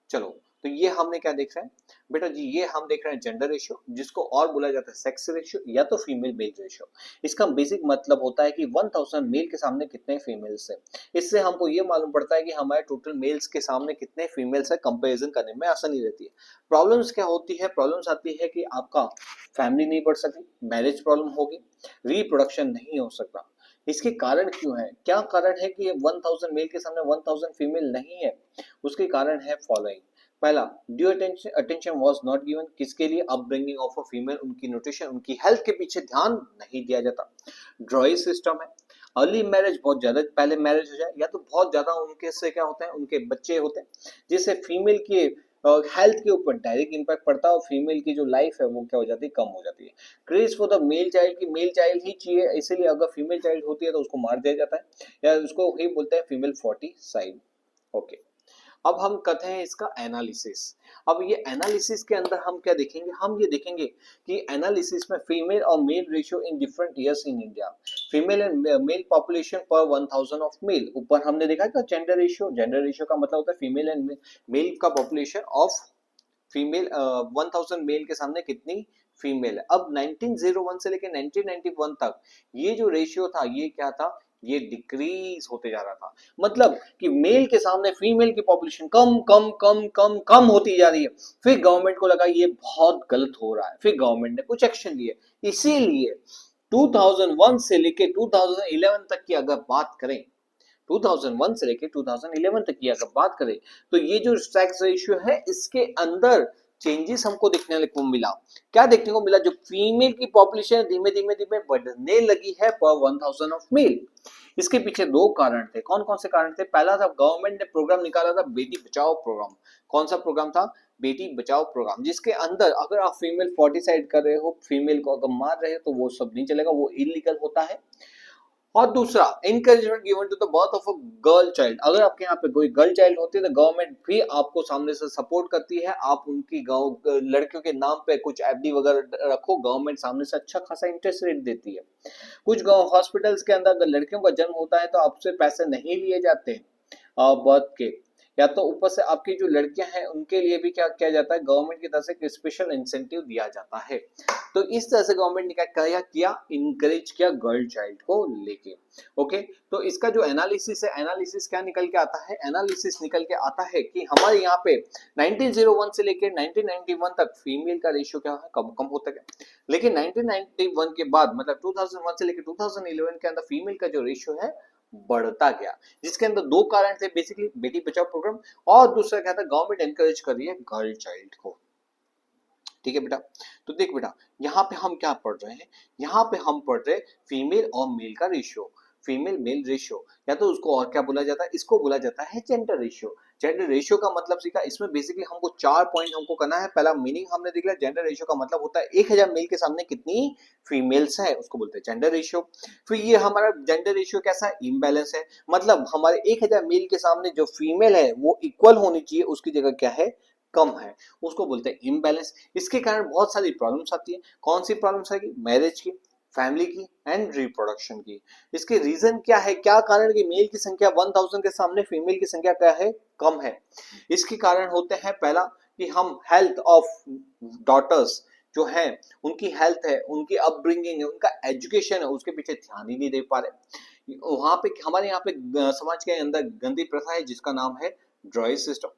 चलो, तो ये हमने क्या देख रहे हैं बेटा जी, ये हम देख रहे हैं जेंडर रेशियो, जिसको और बोला जाता है सेक्स रेशियो या तो फीमेल मेल रेशियो। इसका बेसिक मतलब होता है कि 1000 मेल के सामने कितने फीमेल्स है। इससे हमको ये मालूम पड़ता है कि हमारे टोटल मेल्स के सामने कितने फीमेल्स है, कंपैरिजन करने में आसानी रहती है। प्रॉब्लम्स क्या होती है, प्रॉब्लम्स आती है कि आपका फैमिली नहीं बढ़ सकती, मैरिज प्रॉब्लम होगी, रिप्रोडक्शन नहीं हो सकता। इसके कारण क्यों है, क्या कारण है कि 1000 मेल के सामने 1000 फीमेल नहीं है, उसके कारण है फॉलोइंग। पहला, due attention was not given, किसके लिए, अपब्रिंगिंग ऑफ अ फीमेल, उनकी न्यूट्रिशन, उनकी हेल्थ के पीछे ध्यान नहीं दिया जाता। ड्रॉई सिस्टम है, अर्ली मैरिज, बहुत ज्यादा पहले मैरिज हो जाए, या तो बहुत ज्यादा उनके से क्या होता है, उनके बच्चे होते हैं, जिससे फीमेल की हेल्थ के ऊपर डायरेक्ट इम्पैक्ट पड़ता है और फीमेल की जो लाइफ है वो क्या हो जाती है, कम हो जाती है। Craze for the male child की मेल चाइल्ड ही चाहिए, इसीलिए अगर फीमेल चाइल्ड होती है तो उसको मार दिया जाता है या उसको ही बोलते हैं फीमेल फोर्टिसाइड। ओके, अब हम करते हैं इसका एनालिसिस। अब ये एनालिसिस के अंदर हम क्या देखेंगे, हम ये देखेंगे कि एनालिसिस में फीमेल और male ratio in different years in India, female and male population पर 1000 ऑफ मेल। ऊपर हमने देखा कि जेंडर रेशियो, जेंडर रेशियो का मतलब होता है फीमेल एंड मेल का पॉपुलेशन ऑफ फीमेल, 1000 मेल के सामने कितनी फीमेल है। अब 1901 से लेकर 1991 तक ये जो रेशियो था ये क्या था, ये डिक्रीज होते जा रहा था। मतलब कि मेल के सामने फीमेल की पॉपुलेशन कम कम कम कम कम होती जा रही है। फिर गवर्नमेंट को लगा ये बहुत गलत हो रहा है, फिर गवर्नमेंट ने कुछ एक्शन लिए। इसीलिए 2001 से लेकर 2011 तक की अगर बात करें, 2001 से लेकर 2011 तक की अगर बात करें तो ये जो सेक्स रेशियो है इसके अंदर चेंजेस हमको देखने को मिला। क्या देखने को मिला, जो फीमेल की पॉपुलेशन धीमे धीमे धीमे बढ़ने लगी है पर 1000 ऑफ मेल। इसके पीछे दो कारण थे। कौन कौन से कारण थे? पहला था गवर्नमेंट ने प्रोग्राम निकाला था बेटी बचाओ प्रोग्राम। कौन सा प्रोग्राम था? बेटी बचाओ प्रोग्राम, जिसके अंदर अगर आप फीमेल फोर्टिसाइड कर रहे हो, फीमेल को अगर मार रहे हो तो वो सब नहीं चलेगा, वो इलीगल होता है। और दूसरा, encouragement given to the birth of a girl child. अगर आपके यहाँ पे कोई गर्ल चाइल्ड होती है तो गवर्नमेंट भी आपको सामने से सपोर्ट करती है, आप उनकी गाँव लड़कियों के नाम पे कुछ एफडी वगैरह रखो, गवर्नमेंट सामने से अच्छा खासा इंटरेस्ट रेट देती है। कुछ गाँव हॉस्पिटल्स के अंदर अगर लड़कियों का जन्म होता है तो आपसे पैसे नहीं लिए जाते बर्थ के, या तो ऊपर से आपकी जो लड़कियां हैं उनके लिए भी क्या किया जाता है, गवर्नमेंट की तरफ से स्पेशल इंसेंटिव दिया जाता है। तो इस तरह से गवर्नमेंट ने क्या किया, इनकरेज किया गर्ल चाइल्ड को लेके। ओके, तो इसका जो एनालिसिस है, एनालिसिस क्या निकल के आता है, एनालिसिस निकल के आता है कि हमारे यहाँ पे 1901 से लेकर 1991 तक फीमेल का रेशियो क्या है, कम कम होता गया। लेकिन 1991 के बाद मतलब 2001 से लेकर 2011 के अंदर फीमेल का जो रेशियो है बढ़ता गया, जिसके अंदर दो कारण थे, बेसिकली बेटी बचाओ प्रोग्राम और दूसरा क्या था, गवर्नमेंट एनकरेज कर रही है गर्ल चाइल्ड को। ठीक है बेटा, तो देख बेटा यहाँ पे हम क्या पढ़ रहे हैं, यहाँ पे हम पढ़ रहे फीमेल और मेल का रेशियो, फीमेल मेल रेशियो, या तो उसको और क्या बोला जाता है, इसको बोला जाता है जेंडर रेशियो। जेंडर रेशियो का मतलब सीखा, इसमें बेसिकली हमको 4 पॉइंट हमको करना है। पहला मीनिंग हमने देख लिया, जेंडर रेशियो का मतलब होता है 1000 मेल के सामने कितनी फीमेल्स है उसको बोलते हैं जेंडर रेशियो। फिर ये हमारा जेंडर रेशियो कैसा है, इम्बैलेंस है, मतलब हमारे 1000 मेल के सामने जो फीमेल है वो इक्वल होनी चाहिए, उसकी जगह क्या है, कम है, उसको बोलते हैं इम्बैलेंस। इसके कारण बहुत सारी प्रॉब्लम्स आती है। कौन सी प्रॉब्लम्स आएगी, मैरिज की, फैमिली की एंड रिप्रोडक्शन की। इसके रीजन क्या है, क्या कारण कि मेल की संख्या 1000 के सामने फीमेल की संख्या क्या है, कम है। इसके कारण होते हैं, पहला कि हम हेल्थ ऑफ डॉटर्स जो है, उनकी हेल्थ है, उनकी अपब्रिंगिंग है, उनका एजुकेशन है, उसके पीछे ध्यान ही नहीं दे पा रहे। वहां पे हमारे यहाँ पे समाज के अंदर गंदी प्रथा है जिसका नाम है ड्रॉय सिस्टम।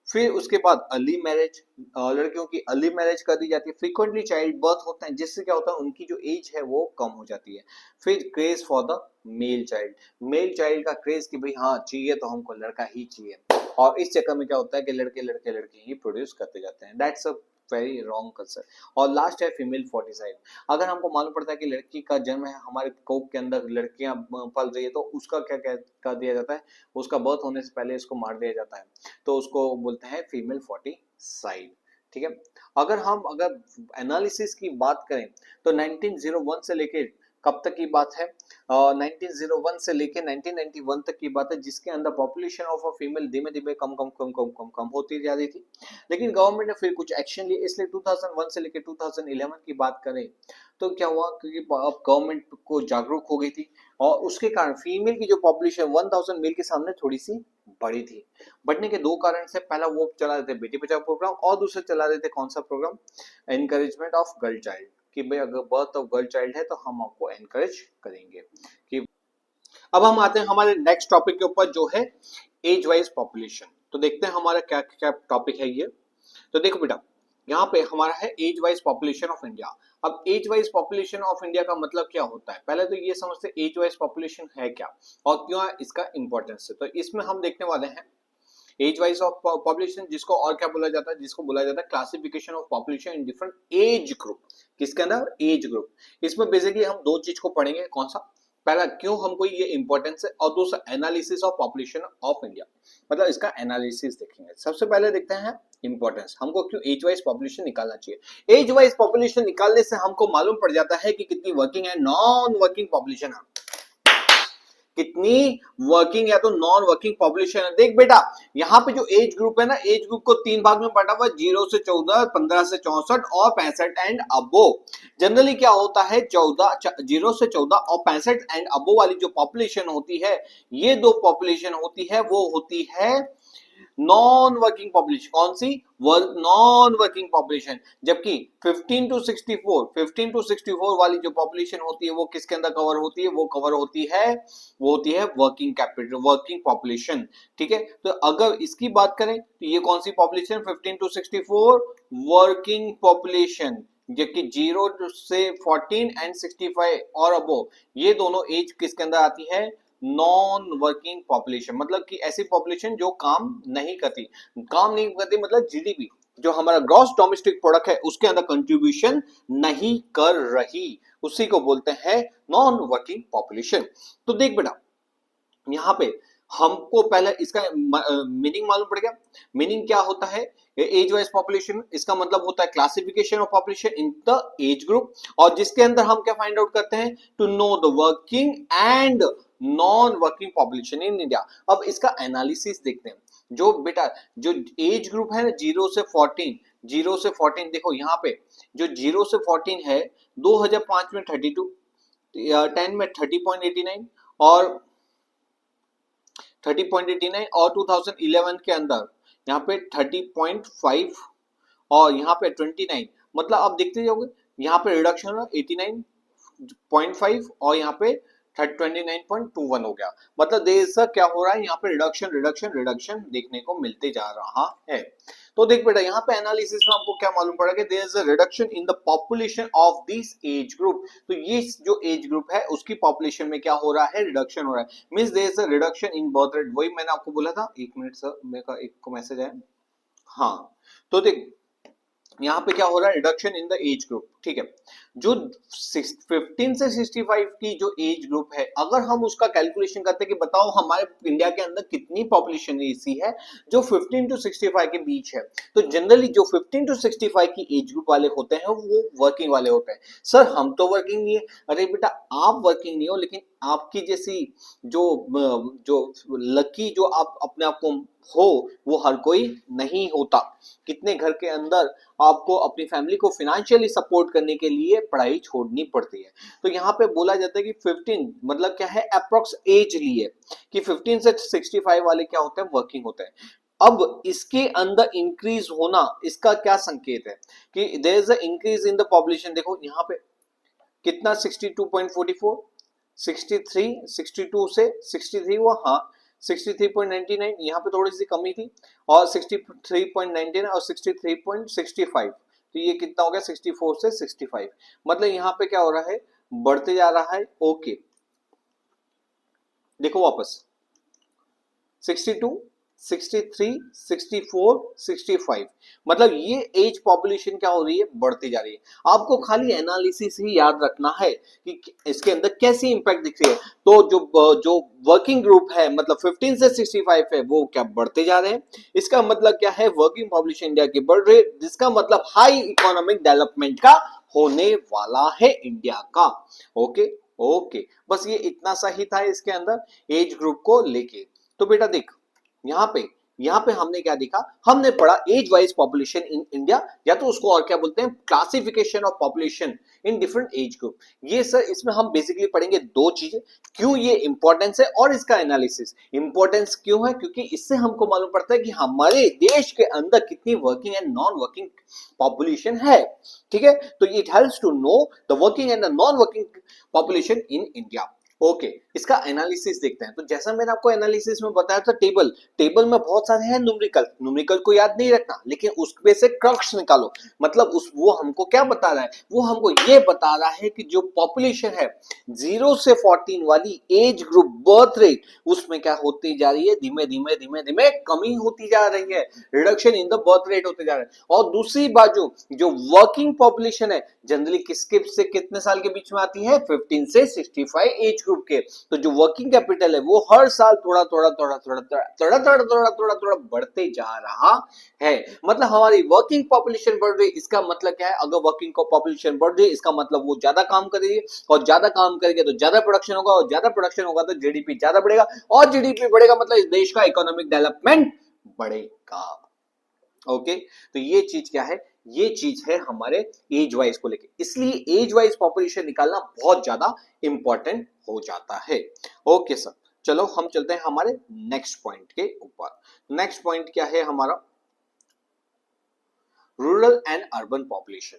फिर उसके बाद अर्ली मैरिज, लड़कियों की अर्ली मैरिज कर दी जाती है। फ्रीक्वेंटली चाइल्ड बर्थ होता है जिससे क्या होता है, उनकी जो एज है वो कम हो जाती है। फिर craze for the male child, male child का क्रेज कि भाई हाँ चाहिए तो हमको लड़का ही चाहिए, और इस चक्कर में क्या होता है कि लड़के लड़के लड़के ही प्रोड्यूस करते जाते हैं। That's a very wrong concept. और लास्ट है फीमेल फोर्टिसाइड। अगर हमको मालूम पड़ता है कि लड़की का जन्म है, हमारे कोख के अंदर लड़कियां पल रही है, तो उसका क्या कर दिया जाता है, उसका बर्थ होने से पहले उसको मार दिया जाता है, तो उसको बोलते हैं फीमेल फोर्टिसाइड। ठीक है, अगर एनालिसिस की बात करें तो 1901 से लेके कब तक की बात है, 1901 से लेके 1991 तक की बात है, जिसके अंदर पॉपुलेशन ऑफ अ फीमेल धीमे धीमे कम कम कम कम कम कम होती जा रही थी। लेकिन गवर्नमेंट ने फिर कुछ एक्शन लिए, इसलिए 2001 से लेके 2011 की बात करें तो क्या हुआ, क्योंकि अब गवर्नमेंट को जागरूक हो गई थी और उसके कारण फीमेल की जो पॉपुलेशन 1000 मेल के सामने थोड़ी सी बढ़ी थी। बढ़ने के दो कारण से, पहला वो चला रहे थे बेटी बचाओ प्रोग्राम और दूसरा चला रहे थे कौन सा programme, encouragement of girl child, कि भाई अगर बर्थ ऑफ गर्ल चाइल्ड है तो हम आपको एनकरेज करेंगे कि। अब हम आते हैं हमारे नेक्स्ट टॉपिक के ऊपर जो है एज वाइज पॉपुलेशन। तो देखते हैं हमारा क्या क्या टॉपिक है ये। तो देखो बेटा यहाँ पे हमारा है age wise population of India. अब age wise population of India का मतलब क्या होता है, पहले तो ये समझते एज वाइज पॉपुलेशन है क्या और क्यों है इसका इंपॉर्टेंस है। तो इसमें हम देखने वाले हैं एज वाइज ऑफ पॉपुलेशन, जिसको और क्या बोला जाता है, जिसको बोला जाता है classification of population in different age group. किसके अंदर, एज ग्रुप। इसमें बेसिकली हम दो चीज को पढ़ेंगे, कौन सा, पहला क्यों हमको ये इंपॉर्टेंस है, और दूसरा analysis of population of India, मतलब इसका एनालिसिस देखेंगे। सबसे पहले देखते हैं इंपॉर्टेंस, हमको क्यों एज वाइज पॉपुलेशन निकालना चाहिए। एज वाइज पॉपुलेशन निकालने से हमको मालूम पड़ जाता है कि कितनी वर्किंग है, नॉन वर्किंग पॉपुलेशन है, कितनी वर्किंग या तो नॉन वर्किंग पॉपुलेशन है। देख बेटा, यहाँ पे जो एज ग्रुप है ना, एज ग्रुप को 3 भाग में बांटा हुआ है, 0 से 14, 15 से 64 और 65 एंड अबो। जनरली क्या होता है, 0 से 14 और 65 एंड अबो वाली जो पॉपुलेशन होती है, ये दो पॉपुलेशन होती है, वो होती है नॉन वर्किंग पॉपुलेशन। कौन सी? Non working population. जबकि 15 टू 64 वाली जो पॉपुलेशन होती है वो किसके अंदर कवर होती है, वो कवर होती है, वो होती है वर्किंग कैपिटल, वर्किंग पॉपुलेशन। ठीक है, तो अगर इसकी बात करें तो ये कौन सी पॉपुलेशन, 15 टू 64 वर्किंग पॉपुलेशन। जबकि 0 से 14 एंड 65 और अबो, ये दोनों एज किसके अंदर आती है, नॉन वर्किंग पॉपुलेशन। मतलब कि ऐसी पॉपुलेशन जो काम नहीं करती मतलब जीडीपी, जो हमारा ग्रॉस डोमेस्टिक प्रोडक्ट है उसके अंदर कंट्रीब्यूशन नहीं कर रही, उसी को बोलते हैं नॉन वर्किंग पॉपुलेशन। तो देख बेटा, यहां पे हमको पहले इसका मीनिंग मालूम पड़ गया। मीनिंग क्या होता है, एज वाइज पॉपुलेशन, इसका मतलब होता है classification of population in the age group, और जिसके अंदर हम क्या फाइंड आउट करते हैं, to know the working and non working population in India. अब इसका एनालिसिस देखते हैं। जो बेटा जो एज ग्रुप है ना, 0 से 14, देखो यहाँ पे जो 0 से 14 है, 2005 में 32, 10 में 30.89 और 30.89 और 2011 के अंदर यहाँ पे 30.5 और यहाँ पे 29, मतलब आप देखते जाओगे यहाँ पे रिडक्शन 89.5 और यहाँ पे 29.21 हो गया। मतलब देश क्या हो रहा है, यहाँ पे रिडक्शन देखने को मिलते जा रहा है। तो देख बेटा, यहाँ पे एनालिसिस में हमको क्या मालूम पड़ा कि there is a reduction in the population of this age group. तो ये जो एज ग्रुप है उसकी पॉपुलेशन में क्या हो रहा है, रिडक्शन हो रहा है। Means there is a reduction in birth rate. वही मैंने आपको बोला था, 1 मिनट सर, मेरा एक को मैसेज आया। हाँ, तो देख यहाँ पे क्या हो रहा है, reduction in the age group. ठीक है, जो 15 से 65 की जो एज ग्रुप है, अगर हम उसका कैलकुलेशन करते हैं कि बताओ हमारे इंडिया के अंदर कितनी पॉपुलेशन ऐसी है जो 15 टू 65 के बीच है, तो जनरली जो 15 टू 65 की एज ग्रुप वाले होते हैं वो वर्किंग वाले होते हैं। सर हम तो वर्किंग नहीं है। अरे बेटा, आप वर्किंग नहीं हो, लेकिन आपकी जैसी जो लकी जो आप अपने आप को हो, वो हर कोई नहीं होता। कितने घर के अंदर आपको अपनी फैमिली को फाइनेंशियली सपोर्ट करने के लिए पढ़ाई छोड़नी पड़ती है। तो यहाँ पे बोला जाता है कि 15 मतलब क्या है, अप्रोक्स एज लिए कि 15 से 65 वाले क्या होते हैं, वर्किंग होते हैं। अब इसके अंदर इंक्रीज होना, इसका क्या संकेत है कि there is a increase in the population. देखो यहाँ पे कितना, 62.44, 63, 62 से 63 हुआ, हाँ 63.99, यहाँ पे थोड़ी सी कमी थी, और 63.99 और 63.65, तो ये कितना हो गया, 64 से 65। मतलब यहाँ पे क्या हो रहा है, बढ़ते जा रहा है। ओके, देखो वापस 62, 63, 64, 65, मतलब ये एज पॉपुलेशन क्या हो रही है, बढ़ती जा रही है। आपको खाली एनालिसिस ही याद रखना है कि इसके अंदर कैसी इंपैक्ट दिख रही है। तो जो वर्किंग ग्रुप है, मतलब 15 से 65 है, वो क्या बढ़ते जा रहे हैं। इसका मतलब क्या है, वर्किंग पॉपुलेशन इंडिया की बढ़ रही है, जिसका मतलब हाई इकोनॉमिक डेवलपमेंट का होने वाला है इंडिया का। ओके ओके, बस ये इतना सा ही था इसके अंदर एज ग्रुप को लेके। तो बेटा देख, यहाँ पे हमने क्या देखा, हमने पढ़ा as wise population in India, या तो उसको और क्या बोलते हैं, classification of population in different age group. ये सर इसमें हम बेसिकली पढ़ेंगे दो चीजें, क्यों ये इंपॉर्टेंस है और इसका एनालिसिस। इंपॉर्टेंस क्यों है, क्योंकि इससे हमको मालूम पड़ता है कि हमारे देश के अंदर कितनी working and non working population है। ठीक है, तो it helps to know the working and the non working population in India. Okay, इसका एनालिसिस देखते हैं। तो जैसा मैंने आपको एनालिसिस में बताया था, टेबल में बहुत सारे हैं न्यूमेरिकल को याद नहीं रखना, लेकिन उसमें से क्रक्स निकालो। मतलब वो हमको क्या बता रहा है, वो हमको ये बता रहा है कि जो पॉपुलेशन है 0 से 14 वाली एज ग्रुप बर्थ रेट, उसमें क्या होती जा रही है, धीमे धीमे कमी होती जा रही है, reduction in the birth rate होते जा रहे हैं। और दूसरी बाजू जो वर्किंग पॉपुलेशन है, जनरली किसके से कितने साल के बीच में आती है, 15 से 65 एज ग्रुप के, तो जो वर्किंग कैपिटल है वो हर साल थोड़ा थोड़ा थोड़ा थोड़ा थोड़ा थोड़ा थोड़ा थोड़ा थोड़ा थोड़ा बढ़ते जा रहा है। मतलब हमारी वर्किंग पॉपुलेशन बढ़ रही, इसका मतलब क्या है, अगर वर्किंग पॉपुलेशन बढ़ रही इसका मतलब वो ज्यादा काम करेगी, और ज्यादा काम करेंगे तो ज्यादा प्रोडक्शन होगा, और ज्यादा प्रोडक्शन होगा तो जीडीपी ज्यादा बढ़ेगा, और जीडीपी बढ़ेगा मतलब इस देश का इकोनॉमिक डेवलपमेंट बढ़ेगा। ओके, तो ये चीज क्या है, ये चीज है हमारे एज वाइज को लेके, इसलिए एज वाइज पॉपुलेशन निकालना बहुत ज्यादा इंपॉर्टेंट हो जाता है। ओके सर, चलो हम चलते हैं हमारे नेक्स्ट पॉइंट के ऊपर। नेक्स्ट पॉइंट क्या है हमारा, रूरल एंड अर्बन पॉपुलेशन।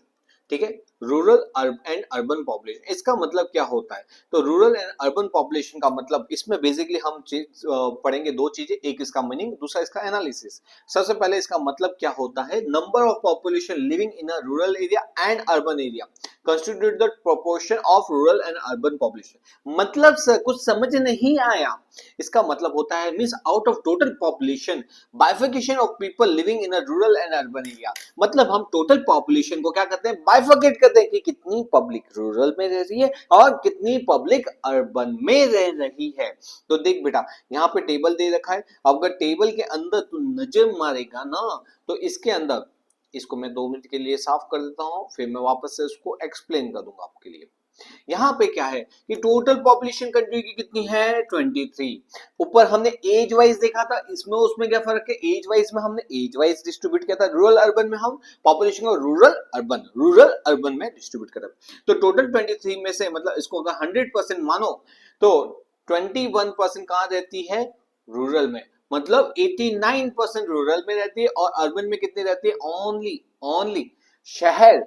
ठीक है, रूरल एंड अर्बन पॉपुलेशन, इसका मतलब क्या होता है, तो रूरल एंड अर्बन पॉपुलेशन का मतलब, इसमें बेसिकली हम चीज पढ़ेंगे दो चीजें, एक इसका मीनिंग, दूसरा इसका एनालिसिस। सबसे पहले इसका मतलब क्या होता है, number of population living in a rural area and urban area constitute the proportion of rural and urban population. मतलब सर कुछ समझ नहीं आया, इसका मतलब होता है means out of total population बाइफिकेशन of people living in a rural and urban area. मतलब हम टोटल पॉपुलेशन को क्या करते हैं, बाइफिकेट करते हैं कि कितनी पब्लिक रूरल में रह रही है और कितनी पब्लिक अर्बन में रह रही है। तो देख बेटा, यहाँ पे टेबल दे रखा है, अगर टेबल के अंदर तू नजर मारेगा ना, तो इसके अंदर, इसको मैं 2 मिनट के लिए साफ कर देता हूं, फिर मैं वापस से उसको एक्सप्लेन कर दूंगा आपके लिए। यहाँ पे क्या है कि टोटल पॉपुलेशन कंट्री की कितनी है, 23। ऊपर हमने एज वाइज देखा था, इसमें उसमें क्या फर्क है, एज वाइज में हमने एज वाइज डिस्ट्रीब्यूट किया था, रूरल अर्बन में हम पॉपुलेशन को रूरल अर्बन में डिस्ट्रीब्यूट कर। तो टोटल 23 में से मतलब इसको अगर 100% मानो तो 21% कहां रहती है, रूरल में, मतलब 89% रूरल में रहती है, और अर्बन में कितनी रहती है, ओनली शहर,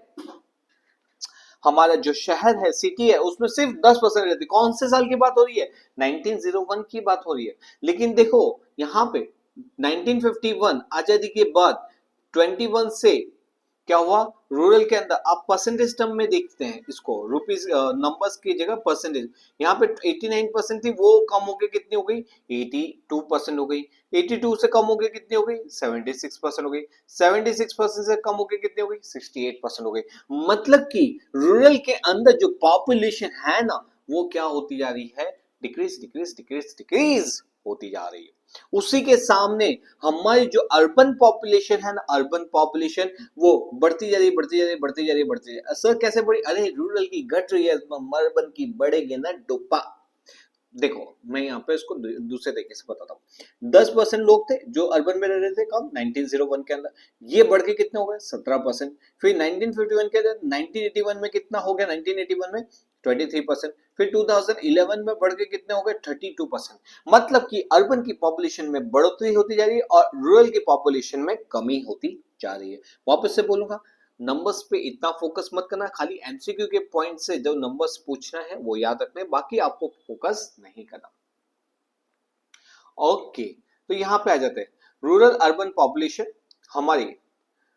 हमारा जो शहर है, सिटी है, उसमें सिर्फ 10% रहती है। कौन से साल की बात हो रही है, 1901 की बात हो रही है। लेकिन देखो यहाँ पे 1951 आजादी के बाद 21 से क्या हुआ, रूरल के अंदर आप परसेंटेज टर्म में देखते हैं इसको, रुपीज नंबर्स की जगह परसेंटेज, यहाँ पे 89% थी, वो कम होकर कितनी हो गई, 82% हो गई। 82 से कम होकर कितनी हो गई, 76% हो गई। 76% से कम होकर कितनी हो गई, 68% हो गई। मतलब कि रूरल के अंदर जो पॉपुलेशन है ना, वो क्या होती जा रही है, डिक्रीज होती जा रही है। उसी के सामने हमारी जो अर्बन पॉपुलेशन है ना, अर्बन पॉपुलेशन वो बढ़ती जा रही है। सर कैसे बढ़ी, अरे रूरल की घट रही है, अर्बन की बढ़ेगी ना डोपा। देखो मैं यहाँ पे इसको दूसरे तरीके से बताता हूँ। 10% लोग थे जो अर्बन में रह रहे थे कब, 1901 के अंदर, ये बढ़ के कितने हो गए, 17%। फिर 1951 के अंदर 1981 में कितना हो गया, 1981 में 23%। फिर 2011 में बढ़ के कितने हो गए, 32%। मतलब कि अर्बन की पॉपुलेशन में बढ़ोतरी होती जा रही है और रूरल की पॉपुलेशन में कमी होती जा रही है। वापस से बोलूंगा, नंबर्स पे इतना फोकस मत करना, खाली एमसीक्यू के पॉइंट से जो नंबर्स पूछना है वो याद रखना है, बाकी आपको फोकस नहीं करना। ओके, तो यहाँ पे आ जाते हैं, रूरल अर्बन पॉपुलेशन हमारी,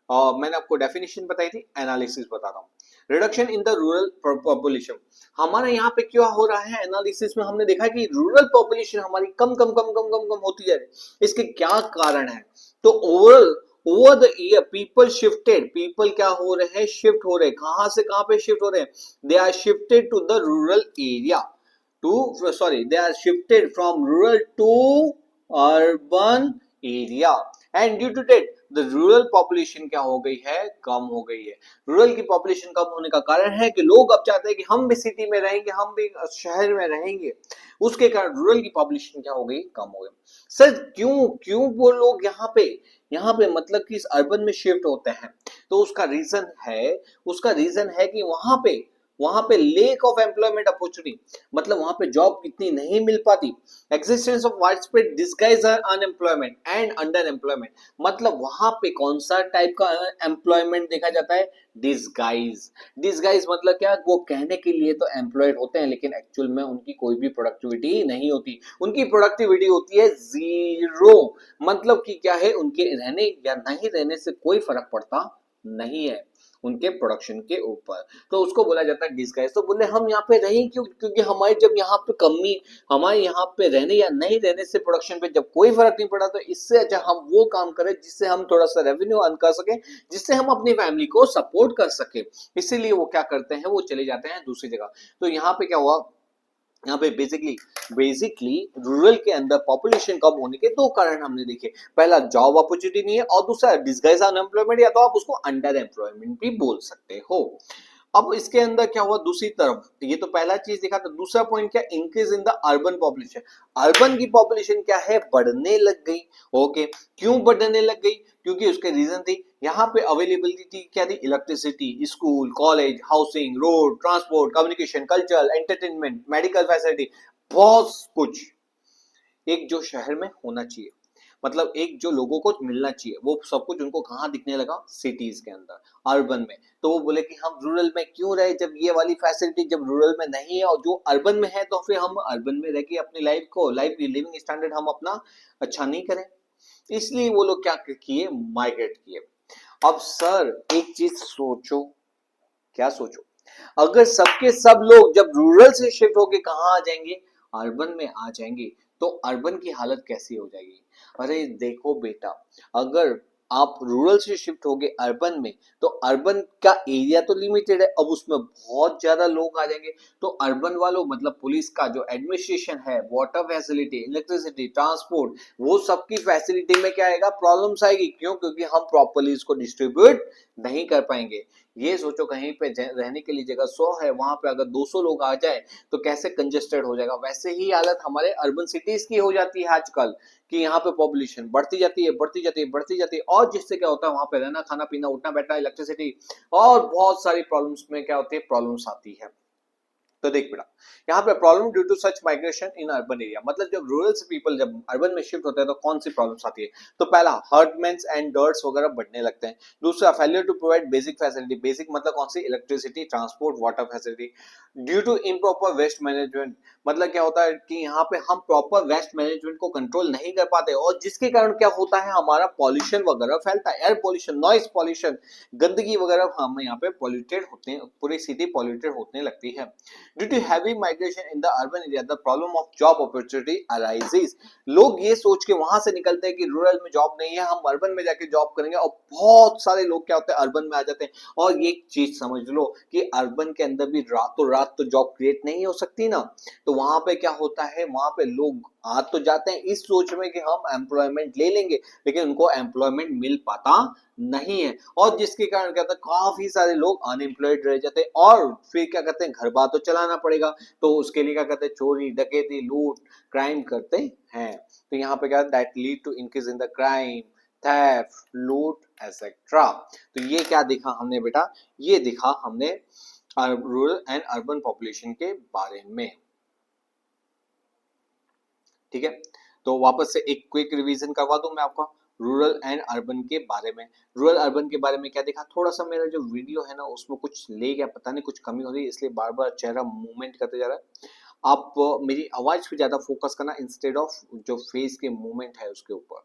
मैंने आपको डेफिनेशन बताई थी, एनालिसिस बता रहा हूँ। Reduction in the rural population, हमारे यहाँ पे क्या हो रहा है, एनालिसिस में हमने देखा कि रूरल पॉपुलेशन हमारी कम होती जा रही है। इसके क्या कारण है, तो over the year people shifted, people क्या हो रहे हैं, शिफ्ट हो रहे हैं, कहां से कहां पे शिफ्ट हो रहे हैं, they are shifted to the rural area, they are shifted from rural to urban area, and due to that the rural population क्या हो गई है, कम हो गई है। रूरल की पॉपुलेशन कम होने का कारण है कि लोग अब चाहते हैं कि हम भी सिटी में रहेंगे, हम भी शहर में रहेंगे, उसके कारण रूरल की पॉपुलेशन क्या हो गई, कम हो गई। सर क्यों क्यों वो लोग यहाँ पे मतलब कि इस अर्बन में शिफ्ट होते हैं, तो उसका रीजन है कि वहां पे लेक ऑफ एम्प्लॉयमेंट अपॉर्चुनिटी, मतलब वहां पे जॉब इतनी नहीं मिल पाती। Existence of widespread disguise unemployment and under employment, मतलब वहां पे कौन सा टाइप का एम्प्लॉयमेंट देखा जाता है, डिसगाइज मतलब क्या, वो कहने के लिए तो एम्प्लॉयड होते हैं लेकिन एक्चुअल में उनकी कोई भी प्रोडक्टिविटी नहीं होती, उनकी प्रोडक्टिविटी होती है जीरो। मतलब कि क्या है, उनके रहने या नहीं रहने से कोई फर्क पड़ता नहीं है उनके प्रोडक्शन के ऊपर, तो उसको बोला जाता है डिसगाइज। तो बोले हम यहाँ पे रहें क्यों, क्योंकि हमारे जब यहाँ पे कमी, हमारे यहाँ पे रहने या नहीं रहने से प्रोडक्शन पे जब कोई फर्क नहीं पड़ा, तो इससे अच्छा हम वो काम करें जिससे हम थोड़ा सा रेवेन्यू अर्न कर सके, जिससे हम अपनी फैमिली को सपोर्ट कर सके। इसीलिए वो क्या करते हैं, वो चले जाते हैं दूसरी जगह। तो यहाँ पे क्या हुआ, यहाँ पे बेसिकली रूरल के अंदर पॉपुलेशन कम होने के दो कारण हमने देखे। पहला, जॉब अपॉर्चुनिटी नहीं है, और दूसरा डिस्गाइज अनएम्प्लॉयमेंट, या तो आप उसको अंडर एम्प्लॉयमेंट भी बोल सकते हो। अब इसके अंदर क्या हुआ, दूसरी तरफ ये तो पहला चीज देखा, तो दूसरा पॉइंट क्या, increase in the urban population. Urban की पॉपुलेशन क्या है, बढ़ने लग गई। ओके, क्यों बढ़ने लग गई, क्योंकि उसके रीजन थी, यहाँ पे अवेलेबिलिटी क्या थी, electricity, school, college, housing, road, transport, communication, cultural, entertainment, medical facility, बहुत कुछ एक जो शहर में होना चाहिए, मतलब एक जो लोगों को मिलना चाहिए, वो सब कुछ उनको कहाँ दिखने लगा, सिटीज के अंदर, अर्बन में। तो वो बोले कि हम रूरल में क्यों रहे, जब ये वाली फैसिलिटी जब रूरल में नहीं है और जो अर्बन में है, तो फिर हम अर्बन में रह के अपनी लाइफ लिविंग स्टैंडर्ड हम अपना अच्छा नहीं करें, इसलिए वो लोग क्या किए, माइग्रेट किए। अब सर एक चीज सोचो, क्या सोचो, अगर सबके सब लोग जब रूरल से शिफ्ट होके कहाँ आ जाएंगे, अर्बन में आ जाएंगे, तो अर्बन की हालत कैसी हो जाएगी। अरे देखो बेटा, अगर आप रूरल से शिफ्ट होगे अर्बन में, तो अर्बन का एरिया तो लिमिटेड है, अब उसमें बहुत ज्यादा लोग आ जाएंगे, तो अर्बन वालों मतलब पुलिस का जो एडमिनिस्ट्रेशन है, वाटर फैसिलिटी, इलेक्ट्रिसिटी, ट्रांसपोर्ट, वो सबकी फैसिलिटी में क्या आएगा, प्रॉब्लम्स आएगी। क्यों, क्योंकि हम प्रॉपर्ली इसको डिस्ट्रीब्यूट नहीं कर पाएंगे। ये सोचो, कहीं पे रहने के लिए जगह 100 है, वहां पे अगर 200 लोग आ जाए तो कैसे कंजेस्टेड हो जाएगा। वैसे ही हालत हमारे अर्बन सिटीज की हो जाती है आजकल, कि यहाँ पे पॉपुलेशन बढ़ती जाती है, बढ़ती जाती है, बढ़ती जाती है, और जिससे क्या होता है, वहां पे रहना, खाना पीना, उठना बैठना, इलेक्ट्रिसिटी, और बहुत सारी प्रॉब्लम्स में क्या होती है, प्रॉब्लम्स आती है। तो देख बेटा, यहाँ पे problem due to such migration in urban area, मतलब जब रूरल से पीपल जब अर्बन में शिफ्ट होते हैं तो कौन सी प्रॉब्लम्स आती है। तो पहला, हर्टमेंस एंड डर्ट्स वगैरह बढ़ने लगते हैं। दूसरा, failure to provide basic facility, basic मतलब कौन सी, electricity, transport, water facility. Due to improper waste management, मतलब क्या होता है कि यहाँ पे हम प्रॉपर वेस्ट मैनेजमेंट को कंट्रोल नहीं कर पाते, और जिसके कारण क्या होता है, हमारा पॉल्यूशन वगैरह फैलता है, एयर पॉल्यूशन, नॉइस पॉल्यूशन, गंदगी वगैरह हम यहाँ पे पॉल्यूटेड होते हैं, पूरी सिटी पॉल्यूटेड होने लगती है। Due to heavy migration in the urban area, the problem of job opportunity arises. लोग ये सोच के वहां से निकलते हैं कि रूरल में जॉब नहीं है, हम अर्बन में जाके जॉब करेंगे, और बहुत सारे लोग क्या होते हैं, अर्बन में आ जाते हैं। और ये चीज समझ लो कि अर्बन के अंदर भी रातों रात तो जॉब क्रिएट नहीं हो सकती ना, तो वहां पे क्या होता है, वहां पे लोग आ तो जाते हैं इस सोच में कि हम एम्प्लॉयमेंट ले लेंगे, लेकिन उनको एम्प्लॉयमेंट मिल पाता नहीं है, और जिसके कारण क्या होता है, काफी सारे लोग अनएम्प्लॉयड रह जाते हैं, और फिर क्या करते हैं, घर बार तो चलाना पड़ेगा, तो उसके लिए क्या करते हैं, चोरी, डकैती, लूट, क्राइम करते हैं। तो यहाँ पे क्या, that lead to increase in the crime, theft, लूट एटसेट्रा। तो ये क्या देखा हमने बेटा, ये दिखा हमने रूरल एंड अर्बन पॉपुलेशन के बारे में। ठीक है, तो वापस से एक क्विक रिवीजन करवा दूं मैं आपको रूरल एंड अर्बन के बारे में। रूरल अर्बन के बारे में क्या देखा, थोड़ा सा मेरा जो वीडियो है ना उसमें कुछ ले गया, पता नहीं कुछ कमी हो रही है, इसलिए बार बार चेहरा मूवमेंट करते जा रहा है। आप मेरी आवाज पे ज्यादा फोकस करना इंस्टेड ऑफ जो फेस के मूवमेंट है उसके ऊपर।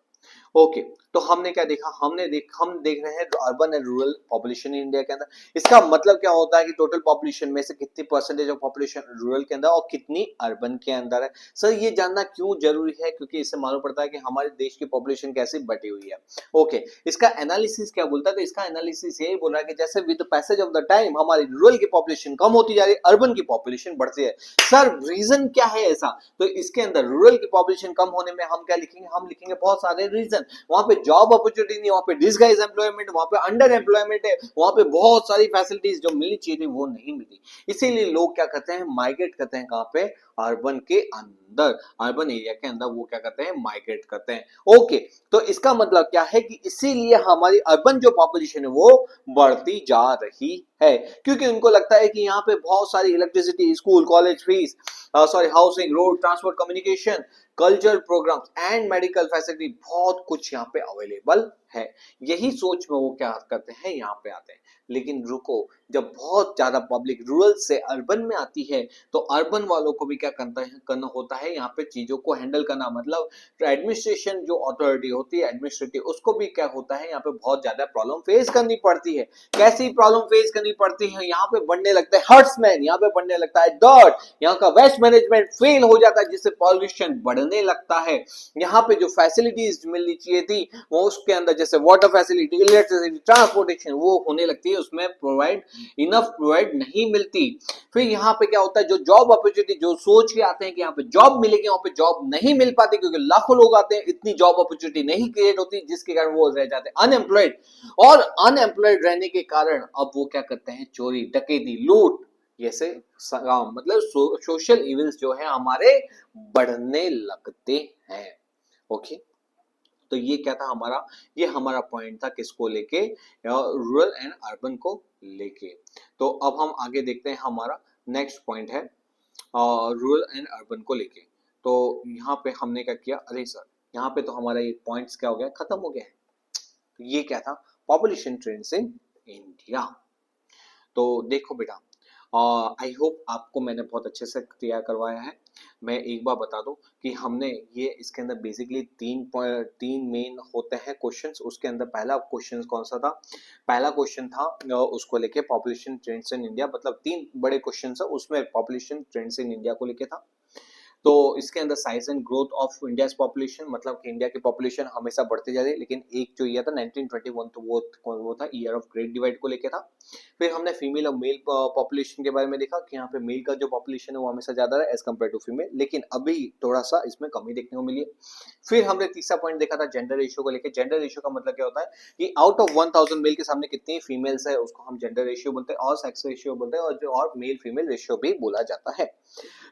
ओके, तो हमने क्या देखा, हम देख रहे हैं urban and rural population in India के अंदर। इसका मतलब क्या होता है कि टोटल पॉपुलेशन में से कितनी परसेंटेज ऑफ पॉपुलेशन रूरल के अंदर और कितनी अर्बन के अंदर है। सर ये जानना क्यों जरूरी है, क्योंकि इससे मालूम पड़ता है कि हमारे देश की पॉपुलेशन कैसे बटी हुई है। ओके, इसका एनालिसिस क्या बोलता है, तो इसका एनालिसिस यही बोल रहा है कि जैसे with the passage of the time हमारी रूरल की पॉपुलेशन कम होती जा रही है, अर्बन की पॉपुलेशन बढ़ती है। सर रीजन क्या है ऐसा, तो इसके अंदर रूरल की पॉपुलेशन कम होने में हम क्या लिखेंगे, हम लिखेंगे बहुत सारे रीजन। वहां पे जॉब अपॉर्चुनिटी नहीं, वहां पे डिसगाइज एम्प्लॉयमेंट, वहां पे अंडर एम्प्लॉयमेंट है, वहां पे बहुत सारी फैसिलिटीज जो मिलनी चाहिए थी वो नहीं मिली, इसीलिए लोग क्या करते हैं, माइग्रेट करते हैं कहां पे, अर्बन के अंदर, अर्बन एरिया के अंदर वो क्या करते हैं, माइग्रेट करते हैं। ओके, तो इसका मतलब क्या है कि इसीलिए हमारी अर्बन जो पॉपुलेशन है वो बढ़ती जा रही है, क्योंकि उनको लगता है कि यहाँ पे बहुत सारी electricity, school, college fees, sorry housing, road, transport, communication, cultural programmes and medical facility, बहुत कुछ यहाँ पे अवेलेबल है। यही सोच में वो क्या करते हैं, यहाँ पे आते हैं। लेकिन रुको, जब बहुत ज्यादा पब्लिक रूरल से अर्बन में आती है, तो अर्बन वालों को भी क्या करना होता है, यहाँ पे चीजों को हैंडल करना, मतलब एडमिनिस्ट्रेशन जो अथॉरिटी होती है एडमिनिस्ट्रेटिव, उसको भी क्या होता है, यहाँ पे बहुत ज्यादा प्रॉब्लम फेस करनी पड़ती है। कैसी प्रॉब्लम फेस करनी पड़ती है, यहाँ पे बढ़ने लगता है हर्ट्समैन, यहाँ पे बढ़ने लगता है डर्ट, यहाँ का वेस्ट मैनेजमेंट फेल हो जाता है, जिससे पॉल्यूशन बढ़ने लगता है। यहाँ पे जो फैसिलिटीज मिलनी चाहिए थी वो उसके अंदर जैसे वाटर फैसिलिटी, इलेक्ट्रिसिटी, ट्रांसपोर्टेशन वो होने लगती है, उसमें प्रोवाइड नहीं मिलती। फिर यहाँ पे क्या होता है, जो जॉब अपॉर्चुनिटी जो सोच के आते हैं कि यहाँ पे जॉब मिलेगी, वहां पे जॉब नहीं मिल पाती क्योंकि लाखों लोग आते हैं, इतनी जॉब अपॉर्चुनिटी नहीं क्रिएट होती, जिसके कारण वो रह जाते हैं अनएम्प्लॉयड। और अनएम्प्लॉयड रहने के कारण अब वो क्या करते हैं, चोरी, डकैती, लूट, जैसे मतलब सोशल इविल्स जो है हमारे बढ़ने लगते हैं। ओके, तो ये क्या था हमारा, ये हमारा पॉइंट था किसको लेके, रूरल एंड अर्बन को लेके। तो अब हम आगे देखते हैं, हमारा नेक्स्ट पॉइंट है रूरल एंड अर्बन को लेके। तो यहाँ पे हमने क्या किया, अरे सर यहाँ पे तो हमारा ये पॉइंट्स क्या हो गया, खत्म हो गया है। तो ये क्या था, पॉपुलेशन ट्रेंड्स इन इंडिया। तो देखो बेटा, आई होप आपको मैंने बहुत अच्छे से क्लियर करवाया है। मैं एक बार बता दूं कि हमने ये इसके अंदर बेसिकली तीन मेन होते हैं क्वेश्चंस। उसके अंदर पहला क्वेश्चन कौन सा था, पहला क्वेश्चन था उसको लेके पॉपुलेशन ट्रेंड्स इन इंडिया, मतलब तीन बड़े क्वेश्चन है उसमें पॉपुलेशन ट्रेंड्स इन इंडिया को लेके था। तो इसके अंदर size and growth of India's population, मतलब कि इंडिया की पॉपुलेशन हमेशा बढ़ती जा रही है, लेकिन एक जो ईयर था 1921, तो वो था ईयर ऑफ ग्रेट डिवाइड को लेके था। फिर हमने फीमेल और मेल पॉपुलेशन के बारे में देखा कि यहाँ पे मेल का जो पॉपुलेशन है वो हमेशा ज्यादा है एज कम्पेयर टू फीमेल, लेकिन अभी थोड़ा सा इसमें कमी देखने को मिली है। फिर हमने तीसरा पॉइंट देखा था जेंडर रेशियो को लेकर। जेंडर रेशियो का मतलब क्या होता है कि आउट ऑफ 1000 मेल के सामने कितनी फीमेल्स है उसको हम जेंडर रेशियो बोलते हैं, और सेक्स रेशियो बोलते हैं, और मेल फीमेल रेशियो भी बोला जाता है।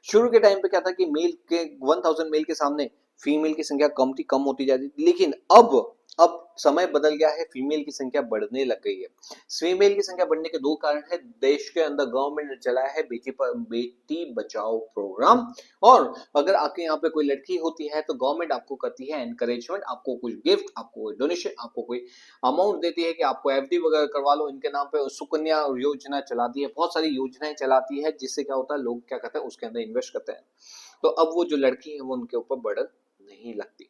शुरू के टाइम पे क्या था कि मेल के 1000 मेल के सामने फीमेल की संख्या कम होती जाती थी, लेकिन अब समय बदल गया है, फीमेल की संख्या बढ़ने लग गई है। फीमेल की संख्या बढ़ने के दो कारण है। देश के अंदर गवर्नमेंट ने चलाया है बेटी बचाओ प्रोग्राम, और अगर आपके यहाँ पे कोई लड़की होती है तो गवर्नमेंट आपको करती है एनकरेजमेंट, आपको कुछ गिफ्ट, आपको कोई डोनेशन, आपको कोई अमाउंट देती है कि आपको एफडी वगैरह करवा लो इनके नाम पे। सुकन्या योजना चलाती है, बहुत सारी योजनाएं चलाती है, जिससे क्या होता है लोग क्या करते हैं उसके अंदर इन्वेस्ट करते हैं। तो अब वो जो लड़की है वो उनके ऊपर बर्डन नहीं लगती।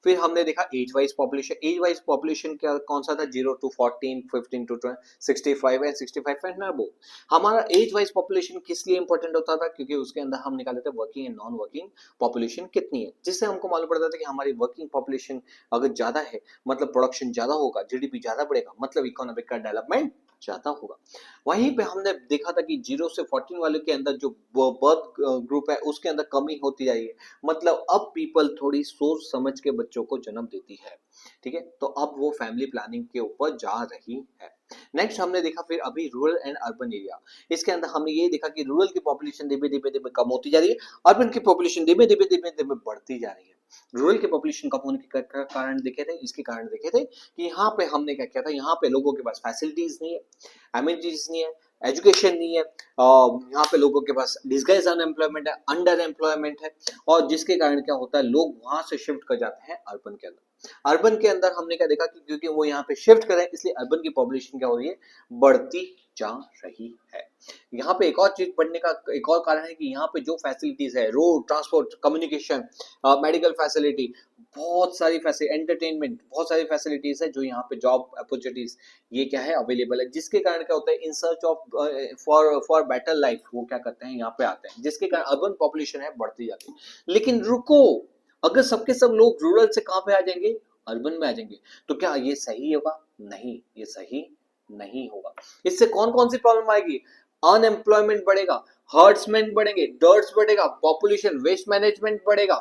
फिर हमने देखा as wise population. As wise population क्या कौन सा था, 0 to 14, 15 to 65 and 65 and above. हमारा एज वाइज पॉपुलेशन किस लिए इंपॉर्टेंट होता था, क्योंकि उसके अंदर हम निकाले थे working and non working population कितनी है, जिससे हमको मालूम पड़ता था कि हमारी वर्किंग पॉपुलेशन अगर ज्यादा है मतलब प्रोडक्शन ज्यादा होगा, जीडीपी ज्यादा बढ़ेगा, मतलब इकोनॉमिक का डेवलपमेंट ज्यादा होगा। वहीं पे हमने देखा था कि 0 से 14 वाले के अंदर जो बर्थ ग्रुप है उसके अंदर कमी होती जा रही है, मतलब अब पीपल थोड़ी सोच समझ के बच्चों को जन्म देती है। ठीक है, तो अब वो फैमिली प्लानिंग के ऊपर जा रही है। नेक्स्ट हमने देखा फिर अभी रूरल एंड अर्बन एरिया। इसके अंदर हमने ये देखा कि रूरल की पॉपुलेशन धीमे धीमे धीमे कम होती जा रही है, अर्बन की पॉपुलेशन धीमे धीमे धीमे धीमे बढ़ती जा रही है। रूरल की पॉपुलेशन कम होने के कारण देखे थे, इसके कारण देखे थे कि यहाँ पे हमने क्या किया था, यहाँ पे लोगों के पास फैसिलिटीज नहीं है, एमिनिटीज नहीं है, एजुकेशन नहीं है, यहाँ पे लोगों के पास डिस्गाइज अनएम्प्लॉयमेंट है, अंडर एम्प्लॉयमेंट है, और जिसके कारण क्या होता है लोग वहां से शिफ्ट कर जाते हैं अर्बन के अंदर। अर्बन के अंदर हमने क्या देखा कि क्योंकि वो यहाँ पे शिफ्ट करें, इसलिए अर्बन की पॉपुलेशन क्या हो रही है, बढ़ती जा रही है। यहाँ पे एक और चीज बढ़ने का एक और कारण है कि यहाँ पे जो फैसिलिटीज है, road, transport, communication, medical facility, बहुत सारी फैसिलिटी, एंटरटेनमेंट, बहुत सारी फैसिलिटीज है जो यहाँ पे जॉब अपॉर्चुनिटीज ये क्या है अवेलेबल है, जिसके कारण क्या होता है in search of for better life वो क्या करते हैं यहाँ पे आते हैं, जिसके कारण अर्बन पॉपुलेशन है बढ़ती जाती है। लेकिन रुको, अगर सबके सब लोग रूरल से कहां पे आ जाएंगे, अर्बन में आ जाएंगे, तो क्या ये सही होगा, नहीं ये सही नहीं होगा। इससे कौन कौन सी प्रॉब्लम आएगी, अनएम्प्लॉयमेंट बढ़ेगा, हर्ट्समेंट बढ़ेंगे, डर्ट्स बढ़ेगा, पॉपुलेशन वेस्ट मैनेजमेंट बढ़ेगा।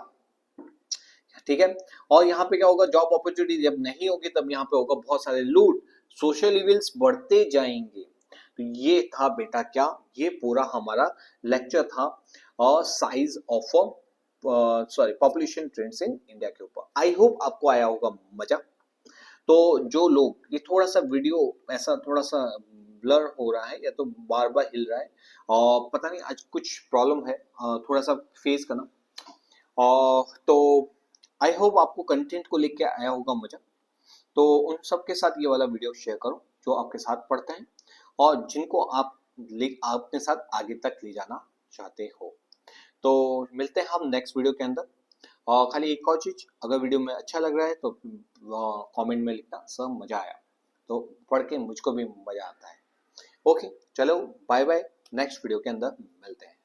ठीक है, और यहाँ पे क्या होगा, जॉब अपॉर्चुनिटी जब नहीं होगी तब यहाँ पे होगा बहुत सारे लूट, सोशल इविल्स बढ़ते जाएंगे। तो ये था बेटा क्या, ये पूरा हमारा लेक्चर था और size of population trends in India के ऊपर। आई होप आपको आया होगा मजा। तो जो लोग ये थोड़ा सा वीडियो ऐसा थोड़ा सा ब्लर हो रहा है या तो बार बार हिल रहा है, और पता नहीं आज कुछ प्रॉब्लम है, थोड़ा सा फेस करना। और तो आई होप आपको कंटेंट को लेके आया होगा मजा। तो उन सबके साथ ये वाला वीडियो शेयर करो जो आपके साथ पढ़ते हैं और जिनको आप अपने साथ आगे तक ले जाना चाहते हो। तो मिलते हैं हम नेक्स्ट वीडियो के अंदर। और खाली एक और चीज, अगर वीडियो में अच्छा लग रहा है तो कमेंट में लिखना सर मजा आया, तो पढ़ के मुझको भी मजा आता है। ओके चलो बाय बाय, नेक्स्ट वीडियो के अंदर मिलते हैं।